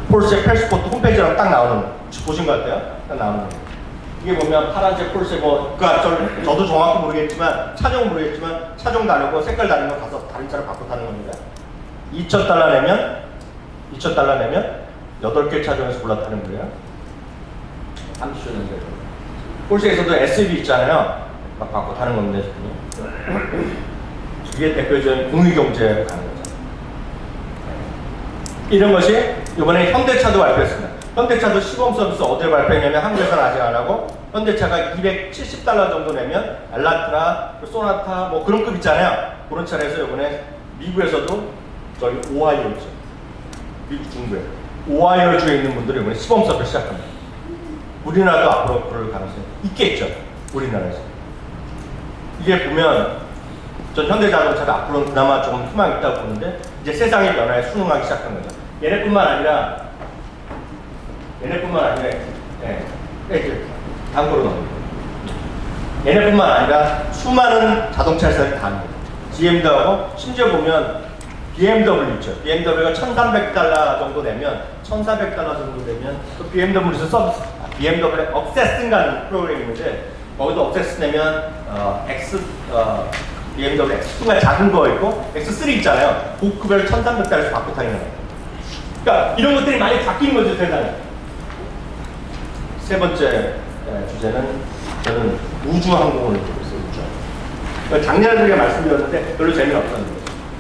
폴쉐 패스포트 홈페이지랑 딱 나오는 보신 것 같아요? 딱 나오는 거. 이게 보면 파란색 폴쉐 그러니까 저도 정확히 모르겠지만 차종은 모르겠지만 차종 다르고 색깔 다르면 가서 다른 차를 바꿔 타는 겁니다. $2,000 내면 8개 차종에서 골라 타는 거예요. 30년 전. 폴쉐에서도 SUV 있잖아요. 막 바꿔 타는 건데 지금. 이게 대표적인 공유경제에 가는 거죠. 이런 것이 이번에 현대차도 발표했습니다. 현대차도 시범 서비스 어디에 발표했냐면 한국에서는 아직 안 하고 현대차가 $270 정도 내면 엘란트라, 소나타 뭐 그런 급 있잖아요. 그런 차에서 이번에 미국에서도 저기 오하이오죠. 미국 중부에 오하이오주에 있는 분들이 이번에 시범 서비스 시작합니다. 우리나라도 앞으로 그럴 가능성이 있겠죠. 우리나라에서. 이게 보면 전 현대자동차가 앞으로는 그나마 조금 희망이 있다고 보는데 이제 세상의 변화에 순응하기 시작한 거죠. 얘네뿐만 아니라 다음 거로 넘깁니다. 얘네뿐만 아니라 수많은 자동차 회사들이 다 합니다. GMW하고 심지어 보면 BMW 있죠. BMW가 $1,300 정도 내면 $1,400 정도 내면 또 BMW에서 서비스 BMW 억세스인가는 프로그램이 있는데 거기도 억세스 내면 BMW X2가 작은 거 있고 X3 있잖아요. 고급을 $1,300에서 바꿔 타는 거예요. 그러니까 이런 것들이 많이 바뀌는 거죠, 세상에. 세 번째 주제는 저는 우주항공을 보고 있어요. 우주항공. 작년에 우리가 말씀드렸는데 별로 재미없었는데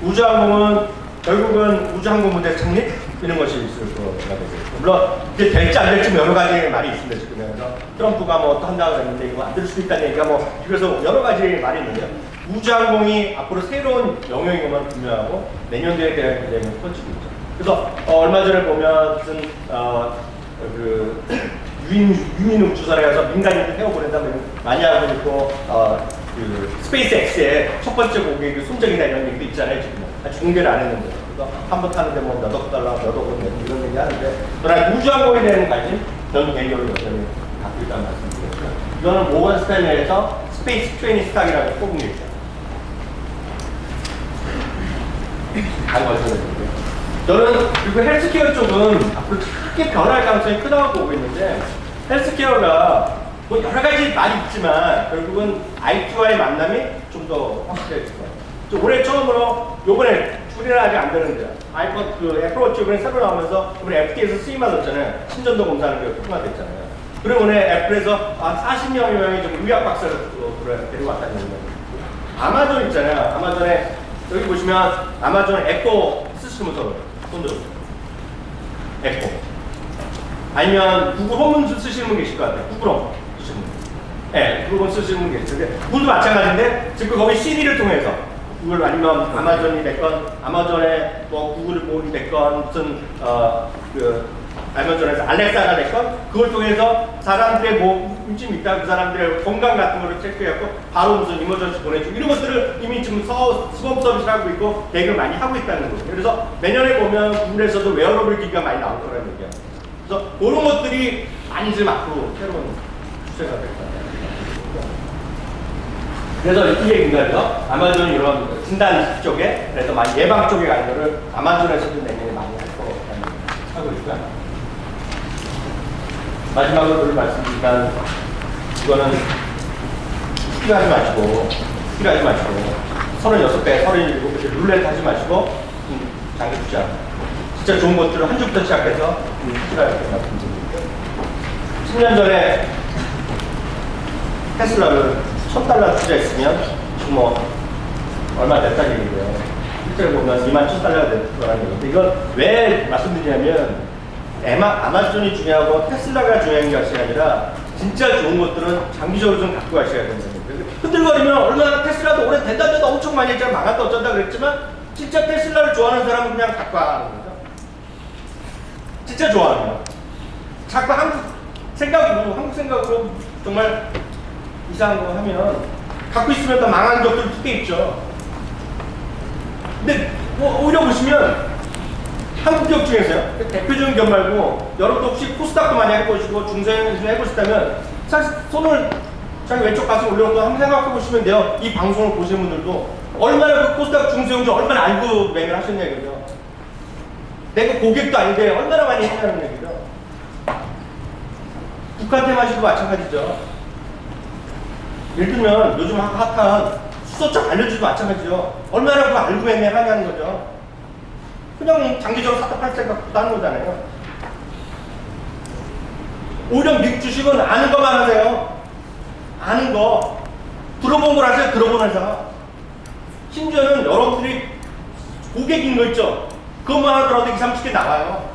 우주항공은 결국은 우주항공 무대 창립 이런 것이 있을 거라고 되겠죠. 물론 이제 될지 안 될지 여러 가지 말이 있습니다. 지금 그래서 트럼프가 뭐 또 한다고 했는데 이거 안 될 수도 있다는 얘기가 뭐 그래서 여러 가지 말이 있는데요. 우주항공이 앞으로 새로운 영역인 것만 분명하고 내년도에 대한 기대는 커지고 있죠. 그래서 얼마 전에 보면 무슨 유인 우주선에 가서 민간인들 태워보낸다면 많이 하고 있고 스페이스 X의 첫 번째 고객이 손정이다 이런 얘기도 있잖아요. 지금 아직 공개를 안 했는데 그래서 한 번 타는데 뭐 몇 억 달러, 몇 억원 내고 이런 얘기 하는데 그러나 우주항공에 대한 관심 저는 개인적으로 여전히 갖고 있다는 말씀드렸고요. 이거는 모건 스탠리에서 스페이스 트레이닝 스탁이라고 뽑은 게 있어요. 저는 그리고 헬스케어 쪽은 앞으로 크게 변할 가능성이 크다고 보고 있는데 헬스케어가 뭐 여러 가지 말이 있지만 결국은 IT와의 만남이 좀 더 확실해질 거예요. 올해 처음으로 요번에 우리는 아직 안 되는데요. 아이폰 애플워치 이번에 새로 나오면서 이번에 FDA에서 수입 받았잖아요. 심전도 검사하는 게 통과됐잖아요. 그리고 오늘 애플에서 40명이 좀 의학 박사를 데리고 왔다는 거예요. 아마존 있잖아요. 아마존에 여기 보시면 아마존 에코 쓰시는 분들 손 들어보세요. 에코. 아니면 구글 홈 쓰시는 분 계실 것 같아요. 구글 홈 쓰시는 분. 네, 구글 홈 쓰시는 분 계실 텐데 구글도 마찬가지인데 지금 거기 시리를 통해서 구글 아니면 아마존이 됐건 아마존에 뭐 구글을 모으이 됐건 무슨 아마존에서 알렉사가 됐건 그걸 통해서 사람들의 뭐 움직임이 있다 그 사람들의 건강 같은 거를 체크해갖고 바로 무슨 이머전시 보내주고 이런 것들을 이미 지금 시범 서비스를 하고 있고 대응을 많이 하고 있다는 거죠. 그래서 내년에 보면 구글에서도 웨어러블 기기가 많이 나올 거라는 얘기예요. 그래서 그런 것들이 많이 좀 앞으로 새로운 추세가 될 거예요. 그래서 이 얘기인가요? 아마존이 이런 진단 쪽에 그래서 많이 예방 쪽에 가는 거를 아마존에서도 내년에 많이 할 거라고 하고 있고요. 마지막으로 늘 말씀드리면 이거는 스킬하지 마시고 36배, 37배 룰렛 하지 마시고 장기 투자. 진짜 좋은 것들을 한 주부터 시작해서 투자해야 된다고 말씀드립니다. 10년 전에 테슬라를 $1,000 투자했으면 지금 뭐 얼마 됐다는 얘기예요. 실제로 보면 21,000달러가 됐다는 얘기인데 이건 왜 말씀드리냐면 아마존이 중요하고 테슬라가 중요한 것이 아니라 진짜 좋은 것들은 장기적으로 좀 갖고 가셔야 된다는 거예요. 흔들거리면 얼마나 테슬라도 오래 된다는데도 엄청 많이 했잖아. 망한다 어쩐다 그랬지만 진짜 테슬라를 좋아하는 사람은 그냥 갖고 가는 거죠. 진짜 좋아하면 자꾸 한국 생각으로 정말 이상한 거 하면 갖고 있으면 더 망한 적들 꽤 있죠. 근데 뭐 오히려 보시면 한국 기업 중에서요. 대표적인 기업 말고 여러분도 혹시 코스닥도 많이 해보시고 중소형에서 해보셨다면 사실 손을 자기 왼쪽 가슴 올려놓고 한번 생각해 보시면 돼요. 이 방송을 보시는 분들도 얼마나 그 코스닥 중소형주 얼마나 알고 매매를 하셨냐 이거죠. 내가 고객도 아닌데 얼마나 많이 했냐는 얘기죠. 북한 테마시도 마찬가지죠. 예를 들면 요즘 핫한 수소차 관련주도 마찬가지죠. 얼마나 그거 알고 매매를 하냐는 거죠. 그냥 장기적으로 샀다 팔 생각도 하는 거잖아요. 오히려 미국 주식은 아는 것만 하세요. 아는 거. 들어본 걸 하세요. 들어본 회사. 심지어는 여러분들이 고객인 거 있죠. 그것만 하더라도 2, 30개 나와요.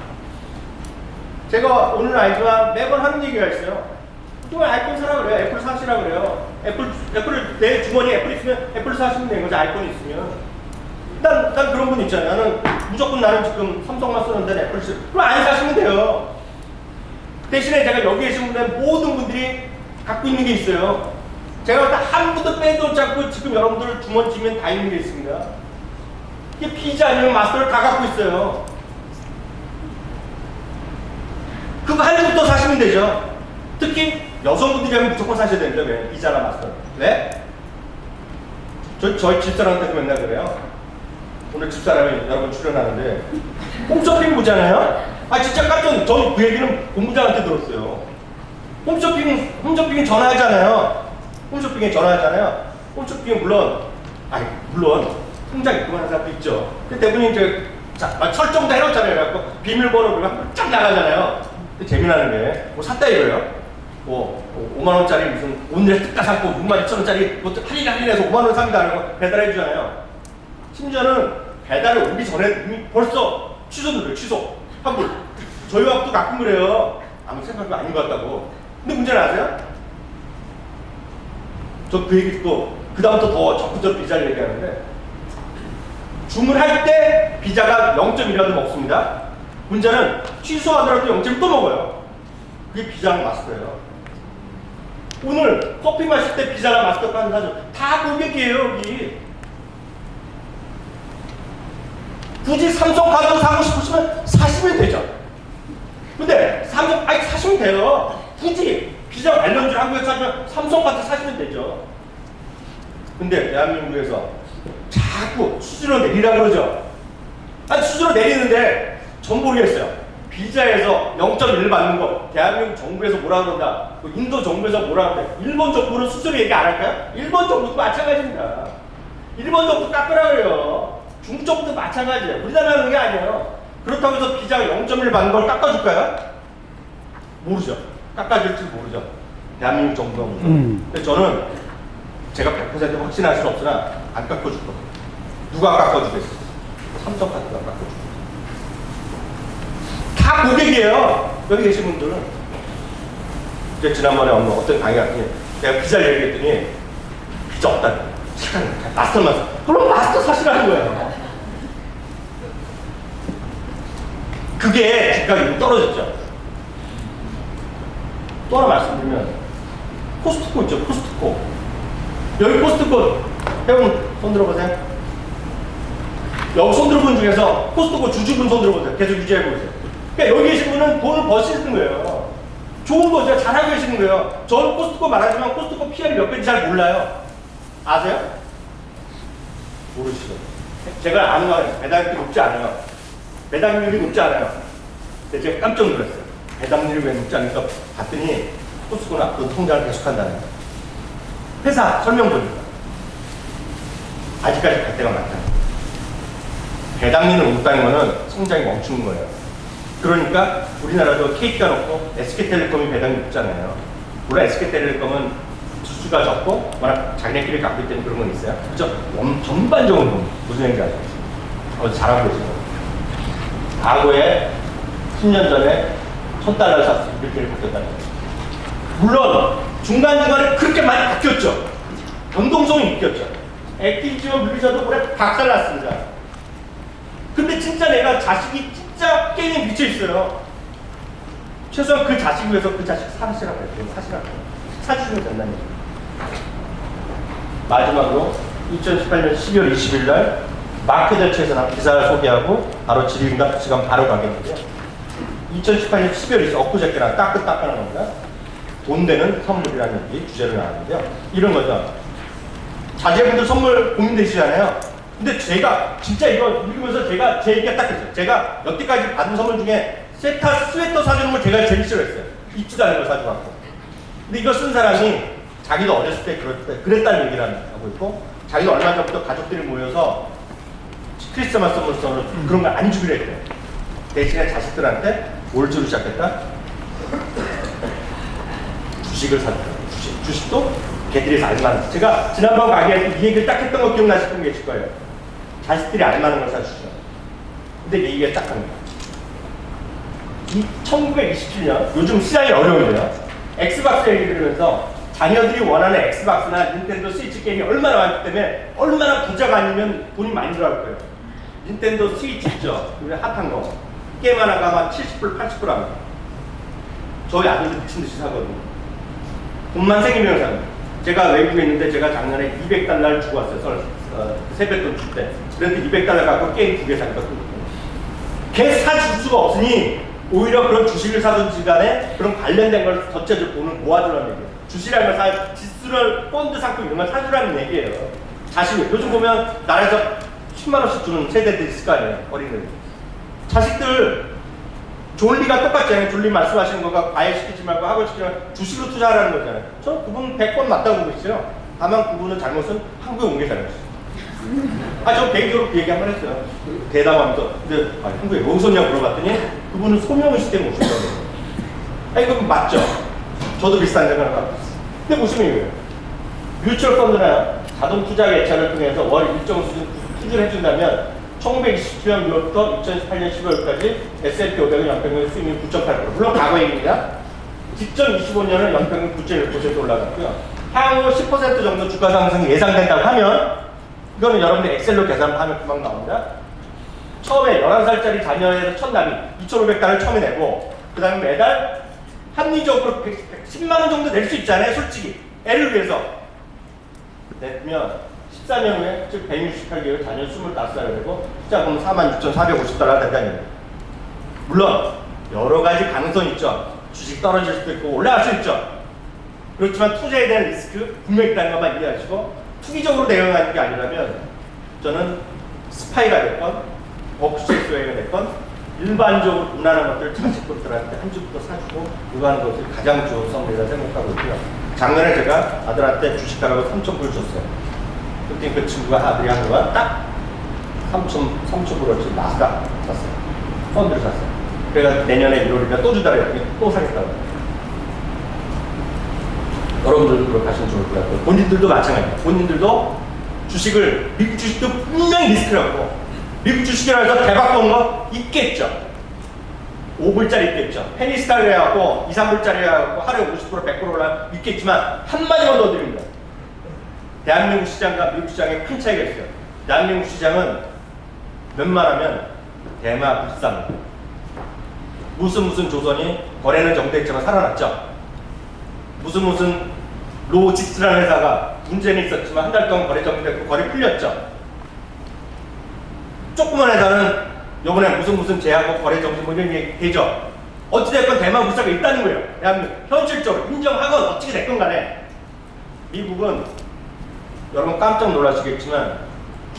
제가 오늘 알지만 매번 하는 얘기가 있어요. 또 아이폰 사라 그래요. 애플 사시라 그래요. 애플을 내 주머니에 애플 있으면 애플 사시면 되는 거죠. 아이폰이 있으면. 난 그런 분 있잖아요. 나는 무조건 나는 지금 삼성만 쓰는데 애플 쓰. 그럼 안 사시면 돼요. 대신에 제가 여기 계신 분들 모든 분들이 갖고 있는 게 있어요. 제가 한 분도 빼도 잡고 지금 여러분들 주머니 치면 다 있는 게 있습니다. 이게 피자 아니면 마스터를 다 갖고 있어요. 그거 한 주부터 사시면 되죠. 특히 여성분들이라면 무조건 사셔야 됩니다. 왜? 피자나 마스터. 왜? 저희 집사람한테도 맨날 그래요. 오늘 집사람이 여러분 출연하는데 홈쇼핑 보잖아요. 아 진짜 깜짝 저는 그 얘기는 본부장한테 들었어요. 홈쇼핑 전화하잖아요. 홈쇼핑은 물론 통장 입금하는 사람도 있죠. 근데 대부분 이제 설정도 해놓잖아요. 그래갖고 비밀번호 그러면 쫙 나가잖아요. 근데 재미나는 게 뭐 샀다 이거예요. 뭐 5만원짜리 무슨 오늘의 특가 상품 62,000원짜리 뭐 할인해서 5만원 삽니다. 이러고 배달해 주잖아요. 심지어는 배달을 오기 전에 이미 벌써 취소 누르요. 취소. 환불. 저희 와도 가끔 그래요. 아무 생각도 아닌 것 같다고. 근데 문제는 아세요? 저 그 얘기 듣고 그 다음부터 더 적극적으로 비자를 얘기하는데 주문할 때 비자가 0.1이라도 먹습니다. 문제는 취소하더라도 0.1 또 먹어요. 그게 비자랑 마스터예요. 오늘 커피 마실 때 비자랑 마스터 까는 사죠. 다 고객이에요 여기. 굳이 삼성카드 사고 싶으시면 사시면 되죠. 근데 사시면 돼요. 굳이 비자 관련주 한국에 사시면 삼성카드 사시면 되죠. 근데 대한민국에서 자꾸 수수료 내리라고 그러죠. 아니 수수료 내리는데 전 모르겠어요. 비자에서 0.1 받는 거 대한민국 정부에서 뭐라 그런다. 인도 정부에서 뭐라 그런다. 일본 정부는 수수료 얘기 안 할까요? 일본 정부도 마찬가지입니다. 일본 정부 깎으라 그래요. 중정부도 마찬가지예요. 우리나라 하는 게 아니에요. 그렇다고 해서 비자가 0.1 받는 걸 깎아줄까요? 모르죠. 깎아줄지 모르죠. 대한민국 정부가 모르죠. 근데 저는 제가 100% 확신할 수는 없으나 안 깎아줄 겁니다. 누가 깎아주겠어요? 삼성카드가 깎아줄 겁니다. 다 고객이에요. 여기 계신 분들은. 제가 지난번에 어떤 강의 갔더니 내가 비자를 얘기했더니 비자 없다는 거예요. 마스터만 사. 그럼 마스터 사시라는 거예요. 그게 주가가 떨어졌죠. 또 하나 말씀드리면 코스트코 있죠. 코스트코. 여기 코스트코 회원 손 들어보세요. 여기 손 들어본 중에서 코스트코 주주분 손 들어보세요. 계속 유지하고 계세요. 그러니까 여기 계신 분은 돈을 버시는 거예요. 좋은 거죠. 잘하고 계시는 거예요. 저는 코스트코 말하지만 코스트코 PR이 몇 배인지 잘 몰라요. 아세요? 모르시죠. 제가 아는 거 배당률이 높지 않아요. 배당률이 높지 않아요. 근데 제가 깜짝 놀랐어요. 배당률이 왜 높지 않을까 봤더니 코스트코는 그 통장을 계속한다는 거예요. 회사 설명 보니까 아직까지 갈 데가 많다. 배당률을 못 따는 거는 성장이 멈추는 거예요. 그러니까 우리나라도 KT가 높고 SK텔레콤이 배당이 높잖아요. 물론 SK텔레콤은 주수가 적고 워낙 자기네끼리 갖고 있다는 그런 건 있어요. 그죠? 전반적으로 무슨 얘기인지 알죠? 잘하고 계시죠? 과거에 10년 전에 1,000달러 샀을 때 이렇게 바뀌었다는 거죠. 물론 중간중간에 그렇게 많이 바뀌었죠. 변동성이 있겠죠. 액티비티와 블리자도 올해 박살났습니다. 근데 진짜 내가 자식이 진짜 게임에 미쳐있어요. 최소한 그 자식 위해서 그 자식 사시라고 해요. 사시라고 해요. 사주시면 된다는 얘기예요. 마지막으로 2018년 12월 20일 날 마켓대처에서 난 기사를 소개하고 바로 질의응답 시간 바로 가겠는데요. 2018년 12월 20일 엊그저께 나 따끈따끈한 겁니다. 돈 되는 선물이라는 얘기 주제를 나왔는데요. 이런 거죠. 자제분들 선물 고민되시잖아요. 근데 제가 진짜 이거 읽으면서 제가 제 얘기가 딱 했어요. 제가 여태까지 받은 선물 중에 스웨터 사주는 걸 제가 제일 싫어했어요. 입지도 않은 걸 사주고. 근데 이거 쓴 사람이 자기도 어렸을 때 그랬다는 얘기를 하고 있고, 자기도 얼마 전부터 가족들이 모여서 크리스마스 선물로 그런 걸 안 주기로 했대요. 대신에 자식들한테 뭘 주기 시작했다? 주식을 사줬다. 주식도 걔들이 알만한. 제가 지난번 강의할 때 이 얘기를 딱 했던 거 기억나실 분 계실 거예요. 자식들이 알만한 걸 사주시죠. 근데 이 얘기가 딱 합니다. 1927년, 요즘 시장이 어려운데요. 엑스박스 얘기를 들으면서 자녀들이 원하는 엑스박스나 닌텐도 스위치 게임이 얼마나 많기 때문에 얼마나 부자가 아니면 돈이 많이 들어갈 거예요. 닌텐도 스위치 있죠? 우리 핫한 거. 게임 하나가 아마 70불, 80불 합니다. 저희 아들도 미친듯이 사거든요. 돈만 생기면 사는. 제가 외국에 있는데 제가 작년에 200달러를 주고 왔어요. 세뱃돈 줄 때. 그런데 200달러 갖고 게임 2개 샀거든요. 걔 사줄 수가 없으니 오히려 그런 주식을 사든지 간에 그런 관련된 걸 전체적으로 돈을 모아주라는 얘기예요. 주식이라는 걸 지수를 펀드 상품 이런 걸 사주라는 얘기예요. 자식을. 요즘 보면 나라에서 10만원씩 주는 세대들이 있을 거 아니에요. 어린애들. 자식들 존리가 똑같잖아요. 존리 말씀하시는 거가 과외시키지 말고 학원시키지 말고 주식으로 투자하라는 거잖아요. 저는 그분 100번 맞다고 보고 있어요. 다만 그분은 잘못은 한국에 온 게 잘못이에요. 저 개인적으로 그 얘기 한 번 했어요. 대담하면서. 근데 한국에 왜 오셨냐고 물어봤더니 그분은 소명의식 때문에 오셨다고. 그럼 맞죠? 저도 비슷한 생각을 하고 있어요. 근데 보시면 이거예요. 뮤추얼 펀드나 자동 투자 예찰을 통해서 월 일정 수준 투자를 해준다면 1927년 6월부터 2018년 12월까지 S&P 500은 연평균 수익률 9.8%. 물론 과거 얘기입니다. 직전 25년은 연평균 9.1% 올라갔고요. 향후 10% 정도 주가 상승이 예상된다고 하면 이거는 여러분들 엑셀로 계산하면 금방 나옵니다. 처음에 11살짜리 자녀에서 첫 납입 2,500달러를 처음에 내고 그 다음에 매달 합리적으로 10만원 정도 낼 수 있잖아요. 솔직히 애를 위해서 내면 14년 후에 즉 168개월 자녀 25살이 되고 숫자 보면 46,450달러 된다는 얘기예요. 물론 여러 가지 가능성이 있죠. 주식 떨어질 수도 있고 올라갈 수 있죠. 그렇지만 투자에 대한 리스크 분명히 있다는 것만 이해하시고 투기적으로 대응하는 게 아니라면 저는 스파이가 됐건 버크셔스웨이가 됐건 일반적으로 무난한 것들 자식들한테 한 주부터 사주고 이거 하는 것이 가장 좋은 선물이라 생각하고 있고요. 작년에 제가 아들한테 주식하라고 3,000불 줬어요. 그때 그 친구가 아들이 한 거가 딱 3,000불어치 나스닥 샀어요. 펀드를 샀어요. 그래서 내년에 1월이면 또 주다가 이렇게 또 사겠다고. 여러분들도 그렇게 하시면 좋을 것 같고요. 본인들도 마찬가지예요. 본인들도 주식을, 미국 주식도 분명히 리스크라고. 미국 주식이라 해서 대박 본 거 있겠죠. 5불짜리 있겠죠. 페니스타를 해갖고 2, 3불짜리 해갖고 하루에 50% 100% 올라 있겠지만 한마디만 더 드립니다. 대한민국 시장과 미국 시장에 큰 차이가 있어요. 대한민국 시장은 웬만하면 대마 불상 무슨 조선이 거래는 정대했지만 살아났죠. 무슨 로직스라는 회사가 문제는 있었지만 한 달 동안 거래 정지됐고 거래 풀렸죠. 조그만 회사는 요번에 무슨 제하고 거래 정지 뭐 이런 얘기 되죠. 어찌됐건 대만 불사가 있다는 거예요. 대한민국 현실적으로 인정하건 어찌게 됐건 간에 미국은 여러분 깜짝 놀라시겠지만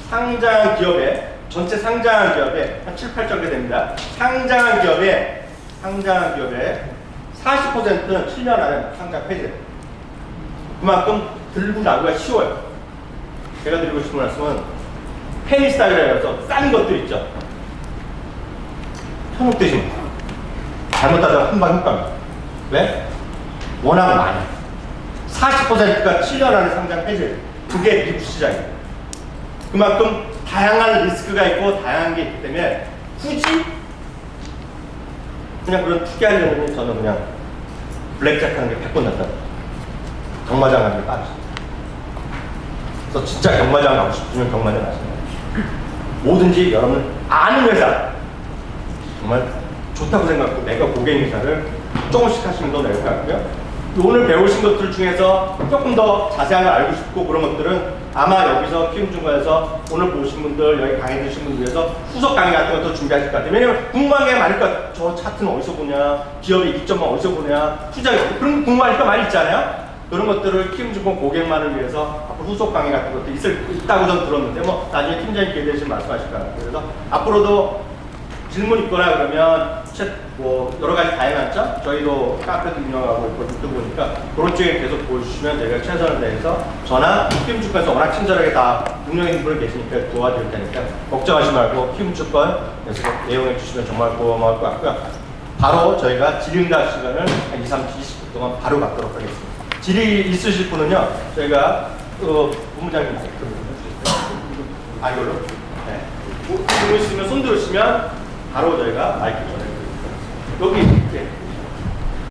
상장한 기업에 전체 상장한 기업에 한 7, 8정 됩니다. 상장한 기업에 40%는 7년 안에 상장 폐지됩니다. 그만큼 들고 나기가 쉬워요. 제가 드리고 싶은 말씀은 페니 스타일이라서 싼 것들 있죠. 현혹되지 마. 잘못하다가 한방 흑방입니다. 왜? 워낙 많이. 40%가 7년 안에 상장 해제. 그게 미국 시장이에요. 그만큼 다양한 리스크가 있고 다양한 게 있기 때문에 굳이 그냥 그런 투기하려면 저는 그냥 블랙잭 하는 게 100번 낫다. 경마장 가는 게 빠르죠. 그래서 진짜 경마장 가고 싶으면 경마장 가시면 뭐든지 여러분 아는 회사 정말 좋다고 생각하고 내가 고객 회사를 조금씩 하시면 더 나을 것 같고요. 오늘 배우신 것들 중에서 조금 더 자세한 걸 알고 싶고 그런 것들은 아마 여기서 키움증권에서 오늘 보신 분들, 여기 강의 들으신 분들 위해서 후속 강의 같은 것도 준비하실 것 같아요. 왜냐면 궁금한 게 많으니까 저 차트는 어디서 보냐, 기업의 이점은 어디서 보냐, 투자 그런 궁금하니까 많이 있잖아요. 그런 것들을 키움증권 고객만을 위해서 앞으로 후속 강의 같은 것도 있다고 저는 들었는데 뭐 나중에 팀장님 기회 되시면 말씀하실 것 같아요. 그래서 앞으로도 질문 있거나 그러면 뭐 여러 가지 다양하죠. 저희도 카페도 운영하고 있고 유튜브 보니까 그런 쪽에 계속 보여주시면 저희가 최선을 다해서 저나 키움증권에서 워낙 친절하게 다 운영해 분이 계시니까 도와드릴 테니까 걱정하지 말고 키움증권에서 이용해 주시면 정말 고마울 것 같고요. 바로 저희가 질의응답 시간을 한 20분 동안 바로 갖도록 하겠습니다. 질의 있으실 분은요 저희가 본부장님 이걸로 네. 질문 있으면 손 들으시면 바로 저희가 마이크 전해드립니다. 여기 이렇게